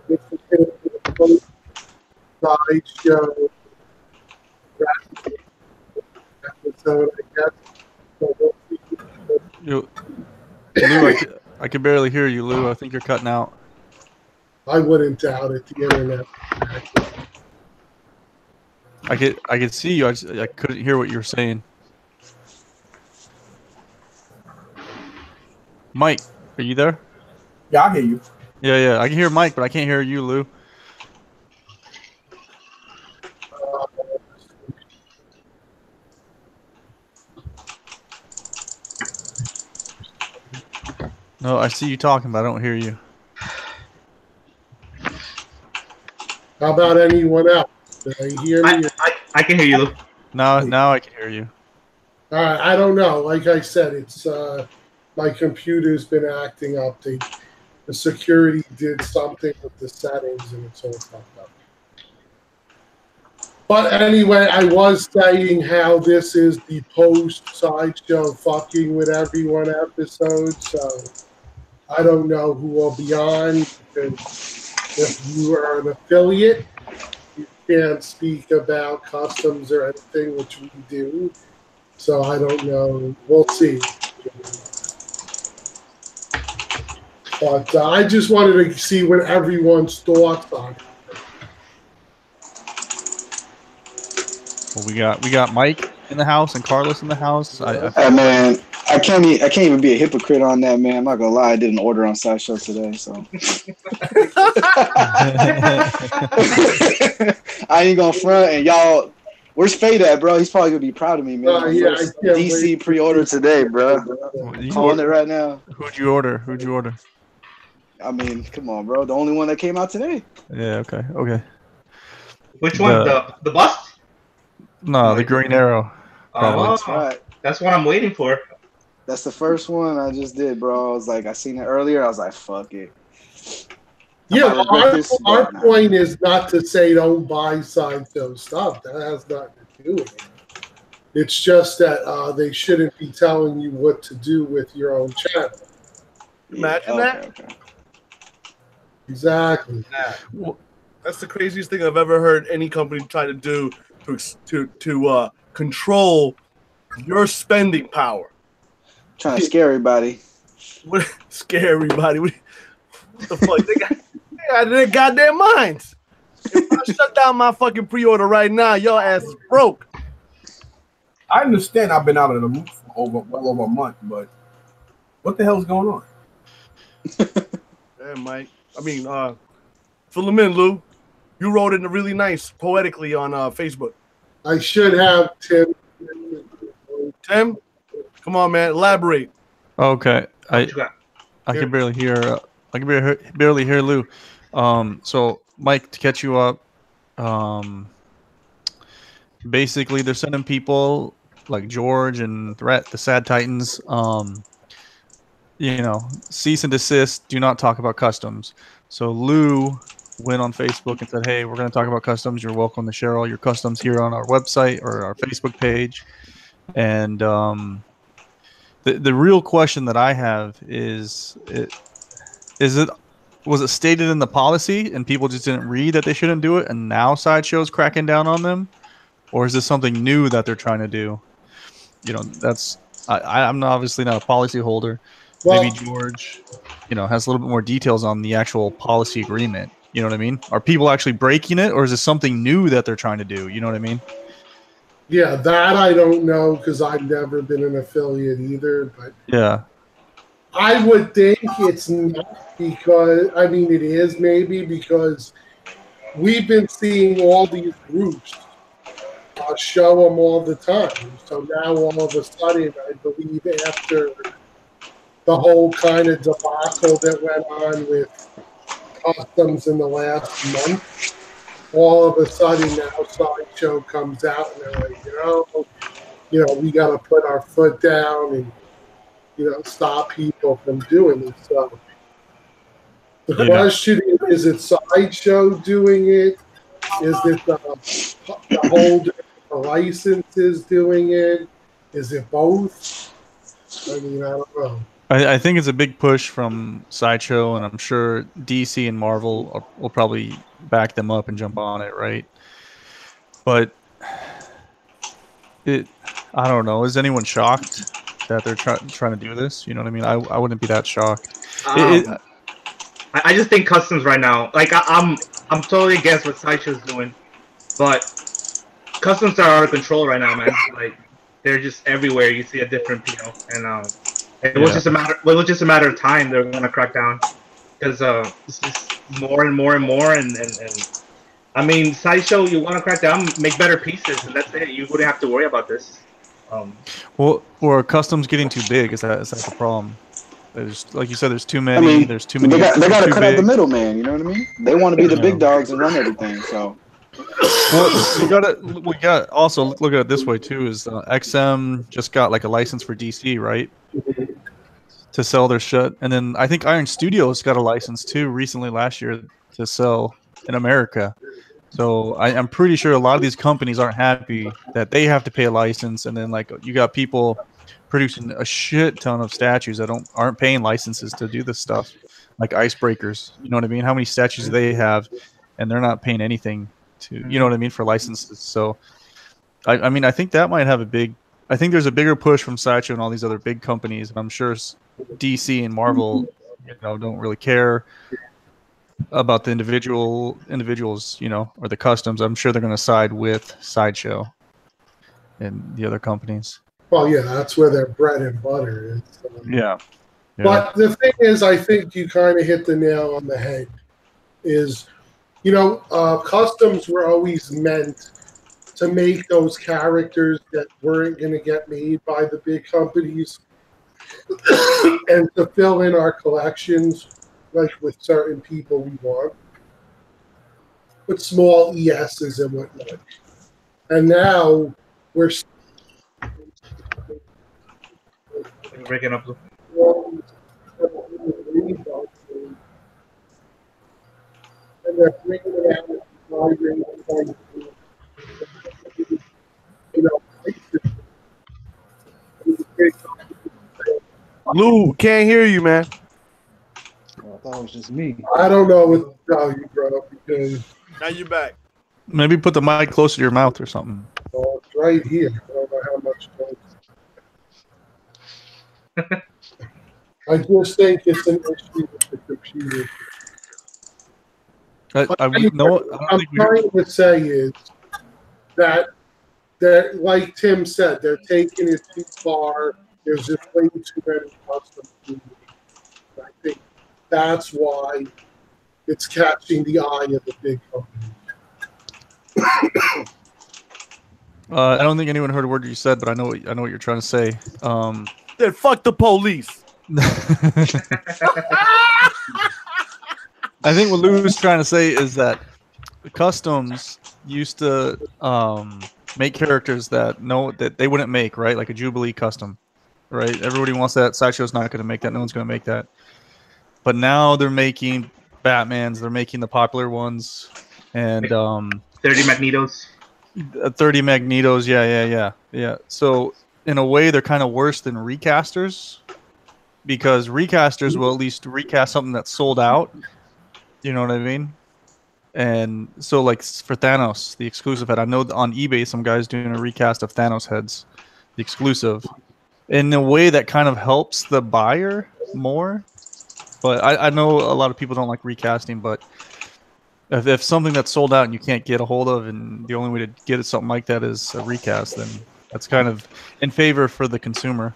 It's the post sideshow episode, I guess. So we'll see. You, Lou, I can barely hear you, Lou. I think you're cutting out. I wouldn't doubt it. The internet. I could see you. I couldn't hear what you were saying. Mike, are you there? Yeah, I hear you. Yeah. I can hear Mike, but I can't hear you, Lou. No, I see you talking, but I don't hear you. How about anyone else? Did they hear me? I can hear you, Lou. Now I can hear you. All right, I don't know. Like I said, it's my computer's been acting up. The security did something with the settings, and it's all fucked up. But anyway, I was saying how this is the post sideshow fucking with everyone episode, so I don't know who will be on. Because if you are an affiliate, you can't speak about customs or anything, which we do. So I don't know. We'll see. But I just wanted to see what everyone's thoughts on it. Well, we got Mike in the house and Carlos in the house. Man, I can't even be a hypocrite on that, man. I'm not gonna lie, I did an order on Sideshow today, so I ain't gonna front. And y'all, where's Fade at, bro? He's probably gonna be proud of me, man. Yeah, DC pre-order today, bro. Calling it right now. Who'd you order? I mean, come on, bro. The only one that came out today. Yeah. Okay. Which one? The bust? No, the Green Arrow. Oh, That's right. That's what I'm waiting for. That's the first one I just did, bro. I was like, I seen it earlier. I was like, fuck it. Yeah, our point is not to say don't buy Sideshow stuff. That has nothing to do with it. It's just that they shouldn't be telling you what to do with your own channel. Imagine that. Okay. Exactly. That's the craziest thing I've ever heard any company try to do to control your spending power. Trying to scare everybody. What scare everybody? What the fuck? They got their goddamn minds. If I shut down my fucking pre-order right now, your ass is broke. I understand I've been out of the loop for well over a month, but what the hell's going on? Yeah, Mike. I mean, fill them in, Lou. You wrote it really nice, poetically on Facebook. I should have, Tim. Tim, come on, man, elaborate. Okay, I can barely hear. I can barely hear Lou. So Mike, to catch you up, basically they're sending people like George and Threat, the Sad Titans. Cease and desist. Do not talk about customs. So Lou went on Facebook and said, hey, we're going to talk about customs. You're welcome to share all your customs here on our website or our Facebook page. And the real question that I have is was it stated in the policy and people just didn't read that they shouldn't do it, and now Sideshow's cracking down on them? Or is this something new that they're trying to do? That's I'm obviously not a policy holder. Well, maybe George, has a little bit more details on the actual policy agreement. You know what I mean? Are people actually breaking it, or is it something new that they're trying to do? You know what I mean? Yeah, that I don't know because I've never been an affiliate either. But yeah, I would think it's not because, it is maybe because we've been seeing all these groups show them all the time. So now all of a sudden, I believe after the whole kind of debacle that went on with customs in the last month, all of a sudden now Sideshow comes out and they're like, we got to put our foot down and, stop people from doing it. So the question is it Sideshow doing it? Is it the holder of the licenses doing it? Is it both? I don't know. I think it's a big push from Sideshow, and I'm sure DC and Marvel will probably back them up and jump on it, right? But I don't know. Is anyone shocked that they're trying to do this? You know what I mean? I wouldn't be that shocked. I just think customs right now, like I'm totally against what Sideshow's doing, but customs are out of control right now, man. Like they're just everywhere. You see a different PO, and it was just a matter. Well, it was just a matter of time. They're gonna crack down because it's just more and more and more, and I mean, Sideshow, you want to crack down, make better pieces, and that's it. You wouldn't have to worry about this. Well, or customs getting too big? Is that the problem? There's, like you said, there's too many. I mean, there's too many. They got to cut out the big. middleman. You know what I mean? They want to be the big dogs and run everything. So. Well, we got also look at it this way too. Is XM just got like a license for DC, right? To sell their shit, and then I think Iron Studios got a license too recently last year to sell in America. So I'm pretty sure a lot of these companies aren't happy that they have to pay a license, and then like you got people producing a shit ton of statues that aren't paying licenses to do this stuff, like icebreakers. You know what I mean? How many statues do they have, and they're not paying anything to, you know what I mean, for licenses. So I mean, I think that might have I think there's a bigger push from Sideshow and all these other big companies, and I'm sure DC and Marvel, don't really care about the individuals, or the customs. I'm sure they're going to side with Sideshow and the other companies. Well, yeah, that's where their bread and butter is. Yeah. But the thing is, I think you kind of hit the nail on the head. Is, customs were always meant to make those characters that weren't going to get made by the big companies and to fill in our collections, like with certain people we want, with small ESs and whatnot. And now we're breaking up. And they're bringing it out Lou, can't hear you, man. I thought it was just me. I don't know what you brought up because Now you're back. Maybe put the mic closer to your mouth or something. it's right here. I don't know how much I just think it's an issue with the computer. What I'm trying to say is that they're, like Tim said, they're taking it too far. There's just way too many custom pieces. I think that's why it's catching the eye of the big company. I don't think anyone heard a word you said, but I know what you're trying to say. Then fuck the police. I think what Lou's trying to say is that customs used to make characters that they wouldn't make, right? Like a Jubilee custom, right? Everybody wants that. Sideshow's not going to make that. No one's going to make that. But now they're making Batmans. They're making the popular ones, and 30 Magnetos. 30 Magnetos. Yeah. So in a way, they're kind of worse than recasters, because recasters will at least recast something that's sold out. You know what I mean? And so, like for Thanos, the exclusive head, I know on eBay some guy's doing a recast of Thanos heads, the exclusive. In a way, that kind of helps the buyer more. But I know a lot of people don't like recasting, but if something that's sold out and you can't get a hold of, and the only way to get something like that is a recast, then that's kind of in favor for the consumer.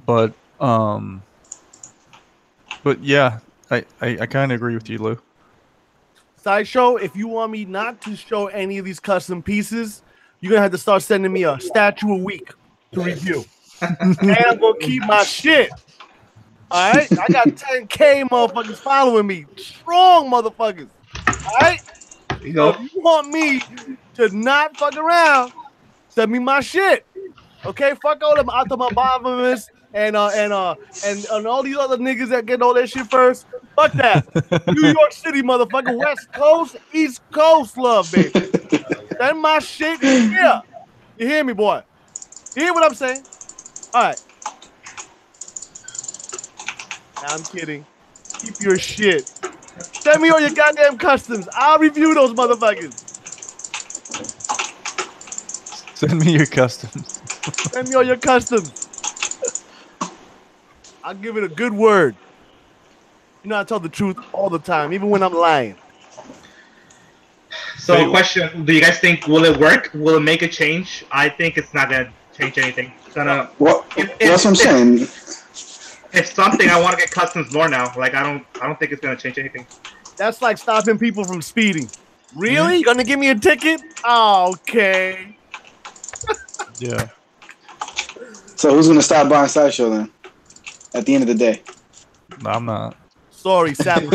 But yeah, I kind of agree with you, Lou. Sideshow, if you want me not to show any of these custom pieces, you're gonna have to start sending me a statue a week to review. And I'm gonna keep my shit. All right, I got 10K motherfuckers following me, strong motherfuckers. All right, so if you want me to not fuck around, send me my shit. Okay, fuck all them Automobiles and all these other niggas that get all that shit first. Fuck that. New York City, motherfucker. West Coast, East Coast, love, baby. Send my shit here. You hear me, boy? You hear what I'm saying? All right. I'm kidding. Keep your shit. Send me all your goddamn customs. I'll review those motherfuckers. Send me your customs. Send me all your customs. I'll give it a good word. You know, I tell the truth all the time, even when I'm lying. So, question: do you guys think will it work? Will it make a change? I think it's not gonna change anything. It's gonna. Well, that's what I'm saying. If something, I want to get customs more now. Like I don't think it's gonna change anything. That's like stopping people from speeding. Really? You gonna give me a ticket? Oh, okay. Yeah. So who's gonna stop buying Sideshow then? At the end of the day. No, I'm not. Sorry, Sam.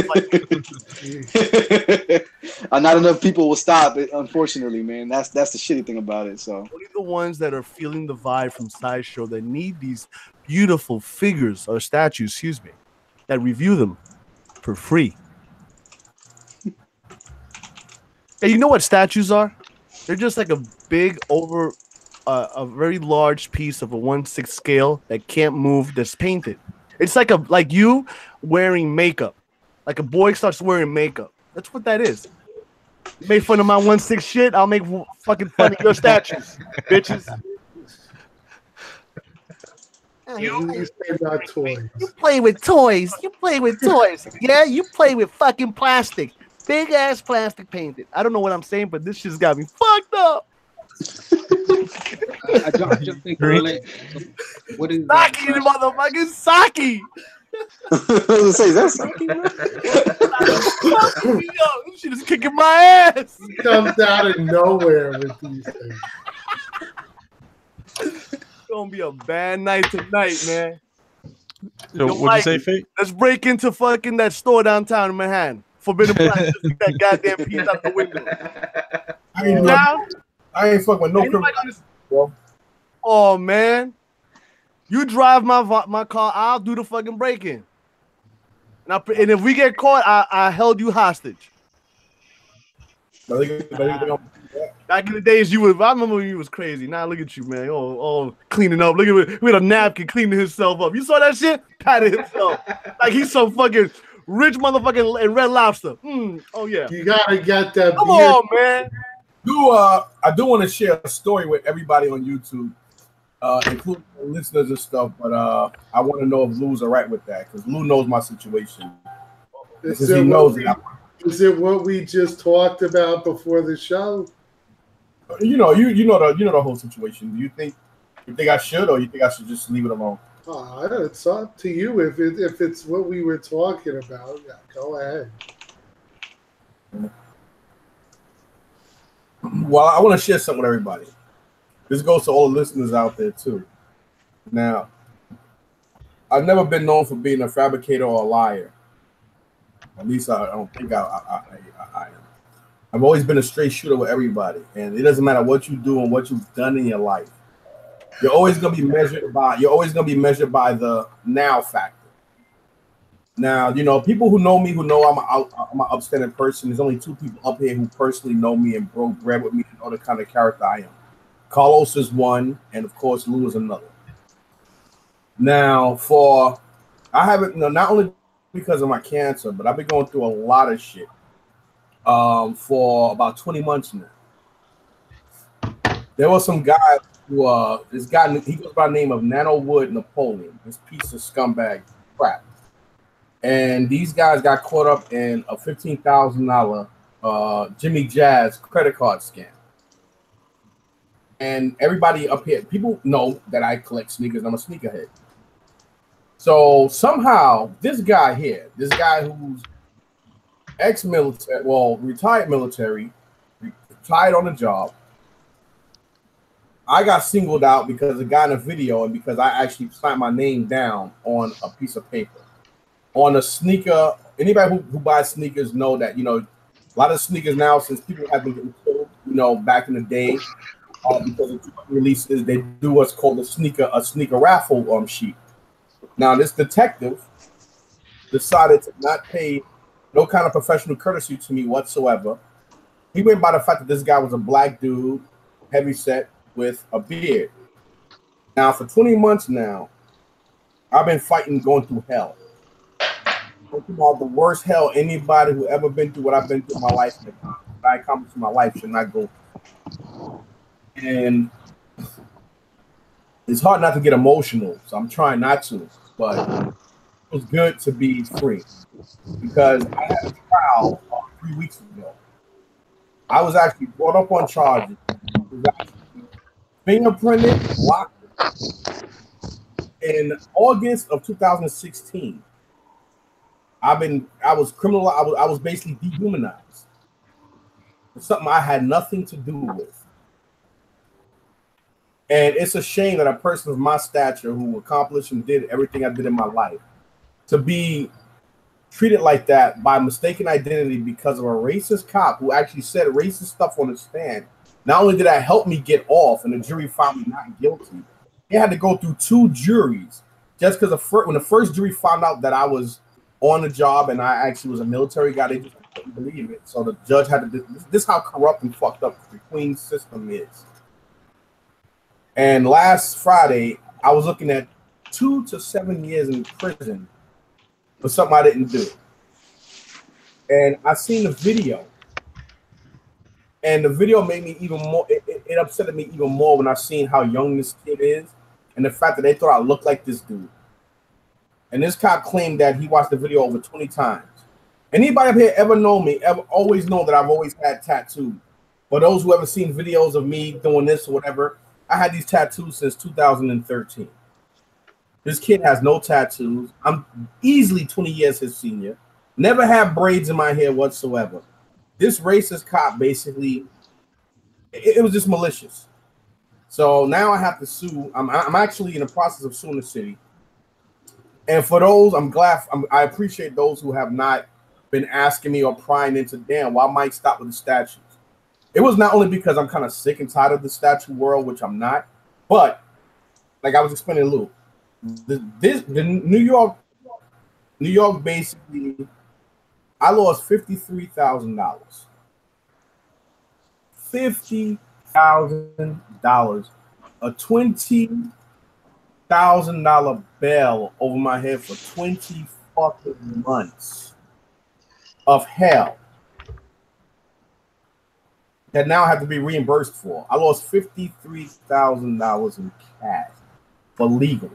Not enough people will stop it, unfortunately, man. That's the shitty thing about it. So Only the ones that are feeling the vibe from Sideshow that need these beautiful figures or statues, excuse me, that review them for free. Hey, you know what statues are? They're just like a big a very large piece of a 1/6 scale that can't move. That's painted. It's like you wearing makeup. Like a boy starts wearing makeup. That's what that is. You made fun of my 1/6 shit. I'll make fucking fun of your statues, bitches. You say about toys. You play with toys. You play with toys. Yeah, you play with fucking plastic. Big ass plastic painted. I don't know what I'm saying, but this shit's got me fucked up. I just think what is Saki, you motherfucking Saki. I was gonna say, is that something? Yo, this shit is kicking my ass. He comes out of nowhere with these things. It's gonna be a bad night tonight, man. So what'd you say, Fate? Let's break into fucking that store downtown in Manhattan. Forbidden Planet. Just get that goddamn piece out the window. I ain't fucking with no criminal, bro. Oh man, you drive my car, I'll do the fucking break-in. And if we get caught, I held you hostage. Back in the days, I remember when you was crazy. Now look at you, man. Oh, cleaning up. Look at with a napkin cleaning himself up. You saw that shit? Patted himself like he's some fucking rich motherfucking and Red Lobster. Oh yeah. You gotta get that. Come on, man. I do want to share a story with everybody on YouTube, including listeners and stuff. But I want to know if Lou's all right with that, because Lou knows my situation. Is it what we just talked about before the show? You know the whole situation. Do you think I should, or you think I should just leave it alone? It's up to you. If it's what we were talking about, yeah, go ahead. Well, I want to share something with everybody. This goes to all the listeners out there too. Now, I've never been known for being a fabricator or a liar. At least I don't think I am. I've always been a straight shooter with everybody, and it doesn't matter what you do and what you've done in your life. You're always gonna be measured by the now factor. Now, people who know me, who know I'm an upstanding person. There's only two people up here who personally know me and broke bread with me and know the kind of character I am. Carlos is one, and of course Lou is another. Now, I haven't, not only because of my cancer, but I've been going through a lot of shit for about 20 months now. There was some guy who, he goes by the name of Nano Wood Napoleon, this piece of scumbag crap. And these guys got caught up in a $15,000 Jimmy Jazz credit card scam. And everybody up here, people know that I collect sneakers. I'm a sneakerhead. So somehow this guy who's ex-military, retired military, retired on the job. I got singled out because the guy in the video and because I actually signed my name down on a piece of paper. On a sneaker, anybody who buys sneakers know that, a lot of sneakers now, since people have been getting killed, back in the day, because of releases, they do what's called a sneaker raffle sheet. Now, this detective decided to not pay no kind of professional courtesy to me whatsoever. He went by the fact that this guy was a black dude, heavy set, with a beard. Now, for 20 months now, I've been fighting, going through hell. about the worst hell anybody who ever been through what I've been through in my life, what I accomplished in my life, should not go through. And it's hard not to get emotional, so I'm trying not to. But it was good to be free because I had a trial 3 weeks ago. I was actually brought up on charges. I was actually fingerprinted, locked in August of 2016. I was criminal. I was basically dehumanized. It's something I had nothing to do with. And it's a shame that a person of my stature who accomplished and did everything I did in my life to be treated like that by mistaken identity because of a racist cop who actually said racist stuff on the stand. Not only did that help me get off and the jury found me not guilty, they had to go through 2 juries just because when the first jury found out that I was on the job and I actually was a military guy, they just couldn't believe it. So the judge had to. This is how corrupt and fucked up the Queen's system is. And last Friday, I was looking at 2 to 7 years in prison for something I didn't do. And I seen the video. And the video made me even more, it upset me even more when I seen how young this kid is and the fact that they thought I looked like this dude. And this cop claimed that he watched the video over 20 times. Anybody up here ever know me, ever always know that I've always had tattoos. For those who ever seen videos of me doing this or whatever, I had these tattoos since 2013. This kid has no tattoos. I'm easily 20 years his senior. Never had braids in my hair whatsoever. This racist cop basically, it was just malicious. So now I have to sue. I'm actually in the process of suing the city. And for those, I appreciate those who have not been asking me or prying into, damn, why Mike stop with the statues? It was not only because I'm kind of sick and tired of the statue world, which I'm not, but like I was explaining, Lou, the New York basically, I lost $53,000. $50,000, a $20,000 bail over my head for 20 fucking months of hell that now I have to be reimbursed for. I lost $53,000 in cash for legal.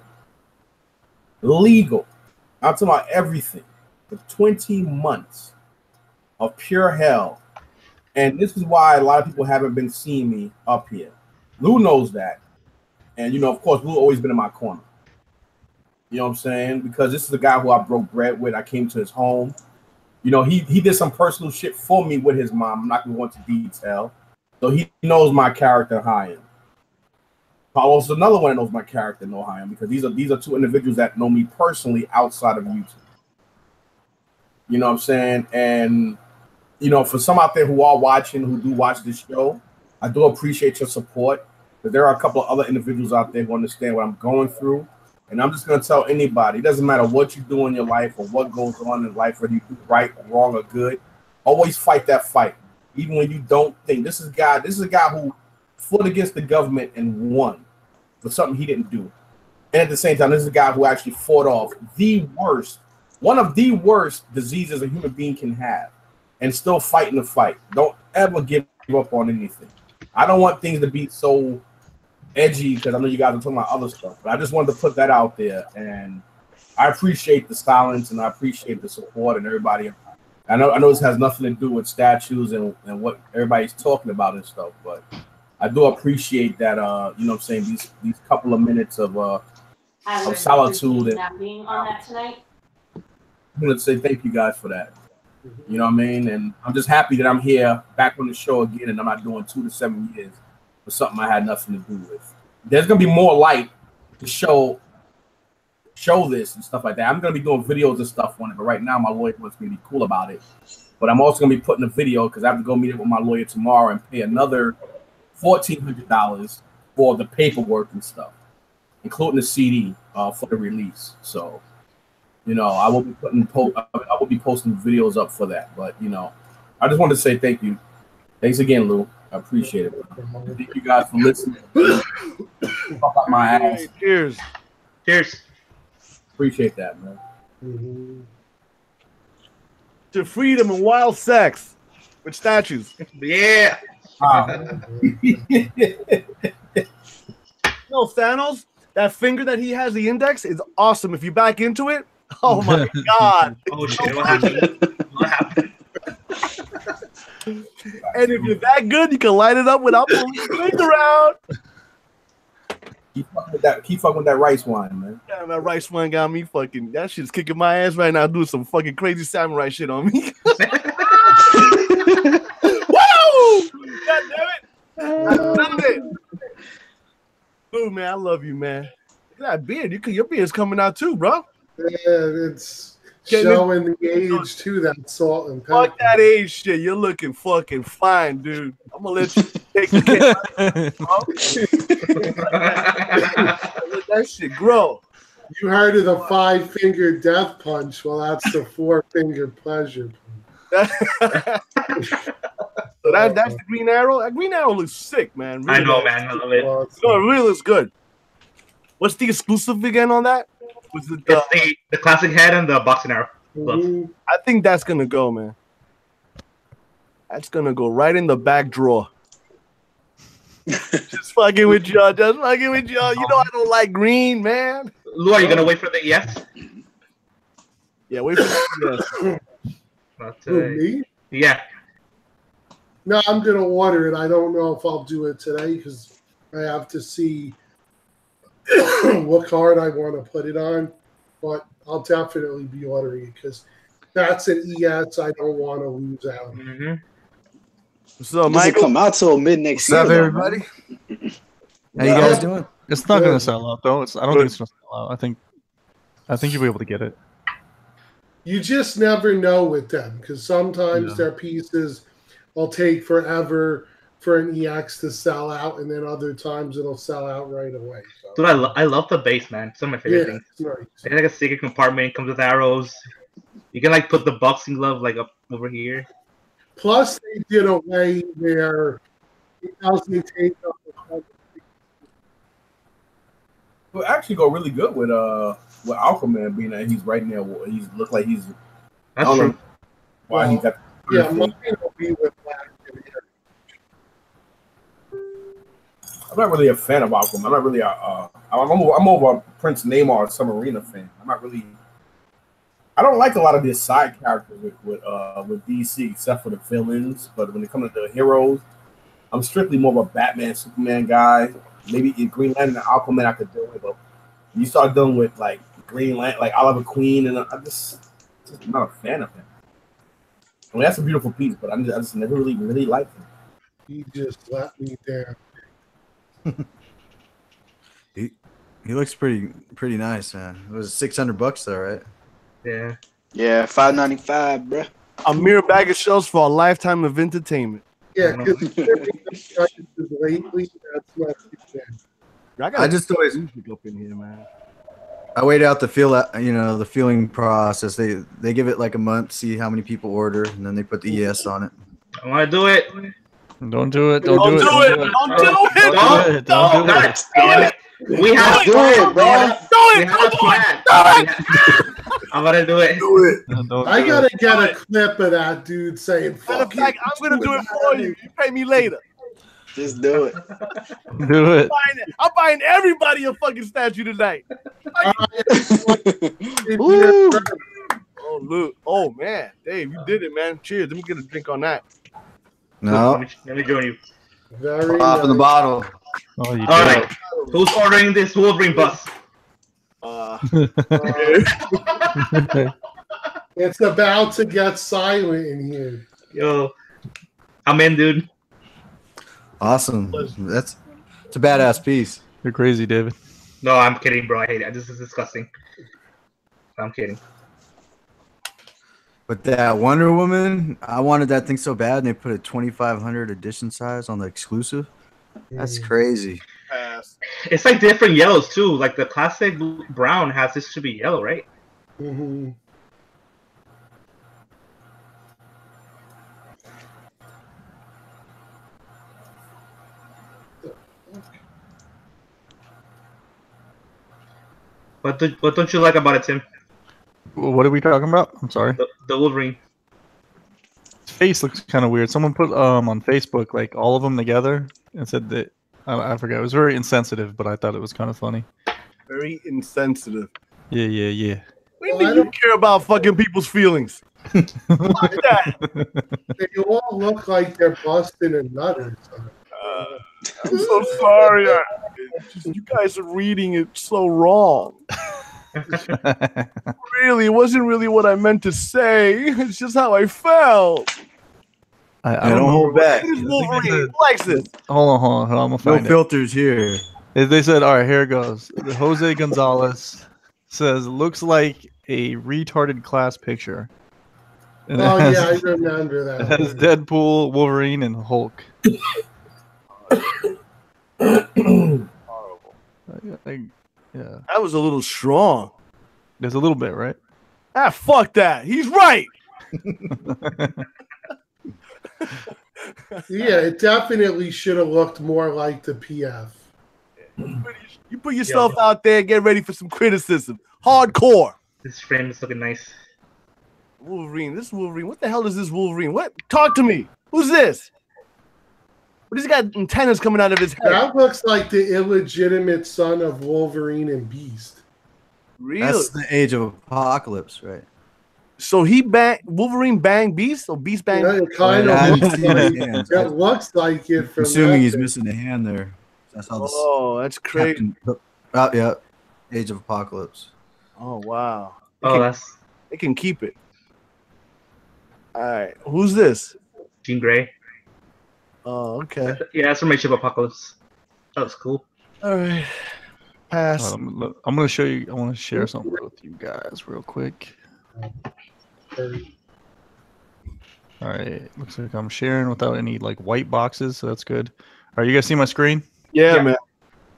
Legal. I'm talking about everything for 20 months of pure hell. And this is why a lot of people haven't been seeing me up here. Lou knows that. And, you know, of course, Lou always been in my corner. You know what I'm saying? Because this is the guy who I broke bread with. I came to his home. You know, he did some personal shit for me with his mom. I'm not going to go into detail. So he knows my character, how I am. Paulo's another one that knows my character, know how I am, because these are 2 individuals that know me personally outside of YouTube. You know what I'm saying? And, you know, for some out there who are watching, who do watch this show, I do appreciate your support. But there are a couple of other individuals out there who understand what I'm going through. And I'm just going to tell anybody, it doesn't matter what you do in your life or what goes on in life, whether you do right, wrong, or good, always fight that fight. Even when you don't think. This is a guy who fought against the government and won for something he didn't do. And at the same time, this is a guy who actually fought off one of the worst diseases a human being can have, and still fighting the fight. Don't ever give up on anything. I don't want things to be so edgy because I know you guys are talking about other stuff, but I just wanted to put that out there. And I appreciate the silence and I appreciate the support and everybody. I know this has nothing to do with statues and what everybody's talking about and stuff, but I do appreciate that. You know what I'm saying, these couple of minutes of solitude. And not being on that tonight. I'm gonna say thank you guys for that. You know what I mean? And I'm just happy that I'm here back on the show again, and I'm not doing 2 to 7 years for something I had nothing to do with. There's gonna be more light to show this and stuff like that. I'm gonna be doing videos and stuff on it, but right now my lawyer wants me to be cool about it. But I'm also gonna be putting a video because I have to go meet up with my lawyer tomorrow and pay another $1,400 for the paperwork and stuff, including the CD for the release. So, you know, I will be posting videos up for that. But you know, I just wanted to say thank you. Thanks again, Lou. I appreciate it. Thank you guys for listening. Fuck out my ass. Cheers. Cheers. Appreciate that, man. to freedom and wild sex with statues. Yeah. No, Thanos, that finger that he has, the index, is awesome. If you back into it, oh my god. Oh shit! What happened? What happened? And if you're that good, you can light it up without pulling your finger out. Keep fucking with that rice wine, man. Yeah, that rice wine got me fucking. That shit's kicking my ass right now, doing some fucking crazy samurai shit on me. Woo! God damn it! I love it. Dude, man, I love you, man. Look at that beard. Your beard's coming out too, bro. Yeah, it's showing the age too. That salt and pepper. Fuck that age shit. You're looking fucking fine, dude. I'm gonna let you take the let that shit grow. You heard of the 5-finger death punch? Well, that's the 4-finger pleasure punch. So that's the Green Arrow. That Green Arrow looks sick, man. Really I know, nice. man. I love it. No, it really looks good. What's the exclusive again on that? Was it It's the classic head and the boxing arrow. Mhm. I think that's gonna go, man. That's gonna go right in the back drawer. Just fucking with y'all. Just fucking with y'all. You know I don't like green, man. Lou, are you gonna wait for the ES? Yeah, wait for that. Who, me? Yeah. No, I'm gonna order it. I don't know if I'll do it today because I have to see what card I want to put it on. But I'll definitely be ordering it because that's an ES I don't want to lose out. Mm-hmm. So, Doesn't Michael, come out till mid next year. What's up, though, everybody? man. How you guys doing? It's not Good. going to sell out though. I don't think it's going to sell out. I think you'll be able to get it. You just never know with them because sometimes their pieces will take forever for an EX to sell out, and then other times it'll sell out right away. So, Dude, I love the base, man. It's one of my favorite things. it's nice. It's like a secret compartment. It comes with arrows. You can like put the boxing glove like up over here. Plus, they did a way where it doesn't take up the whole. It would actually go really good with Aquaman being that he's right there. He's look like he's. I That's don't true. know why he got. Yeah, mine will be with black and hair. I'm not really a fan of Aquaman. I'm not really I'm more of a Prince Namor Submarina fan. I'm not really. I don't like a lot of these side characters with DC except for the villains. But when it comes to the heroes, I'm strictly more of a Batman, Superman guy. Maybe in Green Lantern and Aquaman I could do it, but you start dealing with like Green Lantern, like Oliver Queen, and I'm just not a fan of him. I mean, that's a beautiful piece, but I just never really liked him. He just let me down. He looks pretty nice, man. It was $600 though, right? Yeah. Yeah, $5.95, bro. a mere bag of shells for a lifetime of entertainment. Yeah, because lately, that's not too bad. I just always music up in here, man. I wait out the the feeling process. They give it like a month, see how many people order, and then they put the ES on it. I want to do it. Don't do it. Don't do it. Don't do it. Don't do it. Damn it. We have Do it, bro. We have a plan. I'm gonna do it. I gotta get a clip of that dude saying, Matter of "Fuck you." fact, I'm gonna do it for you. You pay me later. Just do it. Do it. I'm buying everybody a fucking statue tonight. Woo. Oh look. Oh man, Dave, you did it, man. Cheers. Let me get a drink on that. No, Let me join you. Very pop in the nice. bottle. Oh, you All right. Who's ordering this Wolverine bus? It's about to get silent in here. Yo, I'm in, dude. Awesome. It's a badass piece. You're crazy, David. No, I'm kidding, bro. I hate it. This is disgusting. I'm kidding. But that Wonder Woman, I wanted that thing so bad, and they put a 2,500 edition size on the exclusive. That's crazy. It's like different yellows too. Like the classic brown has this should be yellow, right? Mm-hmm. What don't you like about it, Tim? What are we talking about? I'm sorry. The Wolverine. face looks kind of weird. Someone put on Facebook like all of them together and said that I forget. It was very insensitive, but I thought it was kind of funny. Very insensitive. Yeah. When do you care about fucking people's feelings? They all look like they're busting a nut or something. I'm so sorry. You guys are reading it so wrong. Really, it wasn't really what I meant to say. It's just how I felt. I don't hold back. Wolverine likes this. Hold on. I'm gonna find No filters here. They said, all right, here it goes. Jose Gonzalez says, looks like a retarded class picture. And Oh, yeah, I remember that. It has Deadpool, Wolverine, and Hulk. Horrible. Yeah. That was a little strong. There's a little bit, right? Ah, fuck that. He's right. Yeah, it definitely should have looked more like the PF. You put yourself out there, get ready for some criticism. Hardcore. This frame is looking nice. Wolverine. This Wolverine. What the hell is this Wolverine? What? Talk to me. Who's this? What has he got antennas coming out of his head? That looks like the illegitimate son of Wolverine and Beast. Really? That's the Age of Apocalypse, right? So Wolverine bang Beast or Beast bang? Yeah, it kind of looks like it. From assuming he's missing a hand there. That's how. Oh, that's crazy. Yeah, Age of Apocalypse. Oh wow. They can keep it. All right, who's this? Jean Grey. Oh, okay. Yeah, that's from Age of Apocalypse. That was cool. All right. Pass. I'm gonna show you. I want to share something with you guys real quick. All right, looks like I'm sharing without any like white boxes, so that's good. All right, you guys see my screen? Yeah, man.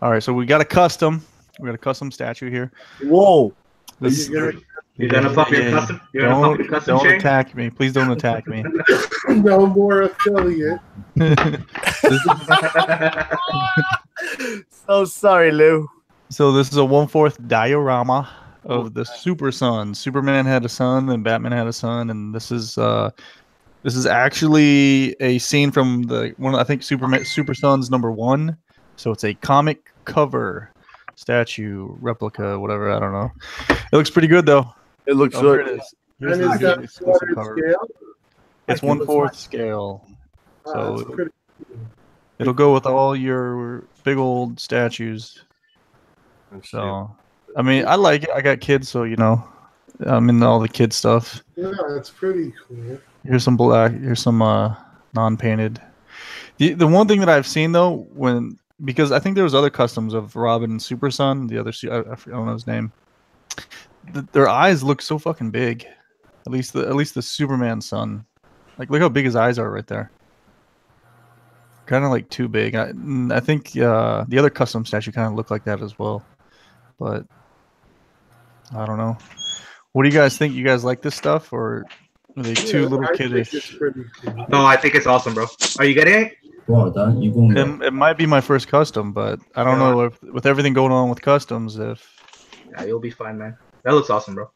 All right, so we got a custom. We got a custom statue here. Whoa! You're gonna pop your custom. You're gonna pop your custom. Don't attack me, please. Don't attack me. No more affiliate. So sorry, Lou. So this is a 1/4 diorama of the Super Son. Superman had a son, and Batman had a son, and this is actually a scene from the one. I think Super Son's #1. So it's a comic cover statue replica, whatever. I don't know. It looks pretty good though. It looks good. And is that scale? It's 1/4 scale. So So it'll go with all your big old statues. So, I mean, I like it. I got kids, so you know, I'm into all the kid stuff. Yeah, it's pretty cool. Here's some black. Here's some non-painted. The one thing that I've seen though, because I think there was other customs of Robin and Super Son. The other, I don't know his name. Their eyes look so fucking big. At least the Superman son. Like, look how big his eyes are right there. Kind of like too big. I think the other custom statue kind of looked like that as well. But I don't know. What do you guys think? You guys like this stuff, or are they too little kiddish? Cool. No, I think it's awesome, bro. Are you getting it? It might be my first custom, but I don't know if, with everything going on with customs, if... Yeah, you'll be fine, man. That looks awesome, bro.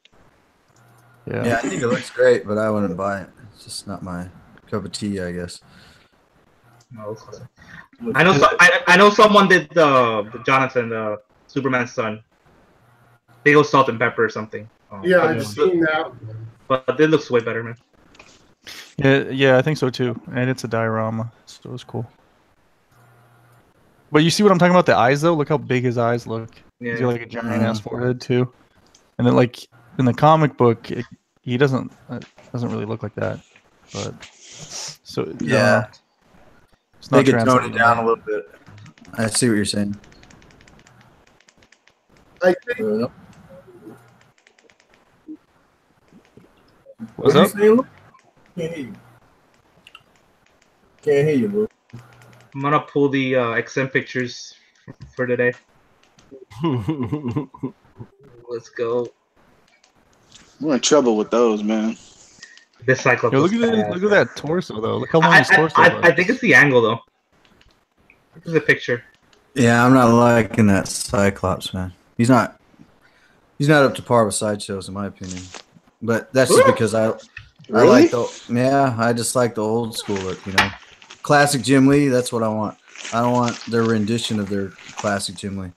Yeah, I think it looks great, but I wouldn't buy it. It's just not my cup of tea, I guess. No, it looks awesome. I know someone did the Jonathan, the Superman's son. Big old salt and pepper or something. Yeah, I've seen that one. But it looks way better, man. Yeah, I think so too. And it's a diorama, so it's cool. But you see what I'm talking about? The eyes, though. Look how big his eyes look. Yeah. He's got like a giant ass forehead too. And then, like in the comic book, he doesn't really look like that. But so yeah, it's not they could tone it down a little bit. I see what you're saying. I think. What's up? Can't hear you. Can't hear you, bro. I'm gonna pull the XM pictures for today. Let's go. We're in trouble with those, man. This Cyclops. Yo, look at that torso though. Look how long his torso is. I think it's the angle though. Look at the picture. Yeah, I'm not liking that Cyclops, man. He's not up to par with sideshows, in my opinion. But that's just because Really? I like I just like the old school look, you know. Classic Jim Lee, that's what I want. I don't want their rendition of their classic Jim Lee.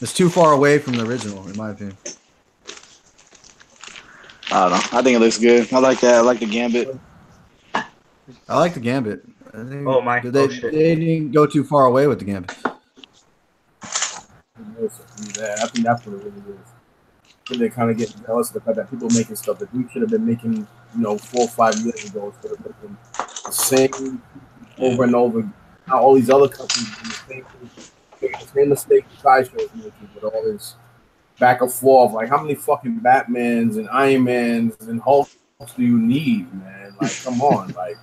It's too far away from the original, in my opinion. I don't know. I think it looks good. I like that. I like the Gambit. I like the Gambit. I think Oh my! they didn't go too far away with the Gambit. I think that's what it really is. They're kind of getting jealous of the fact that people are making stuff that we should have been making, 4 or 5 years ago, instead of making the same over and over. Now all these other companies do the same mistake Sideshow's making with all this back and forth. Like, how many fucking Batmans and Iron Mans and Hulks do you need, man? Like, come on, like.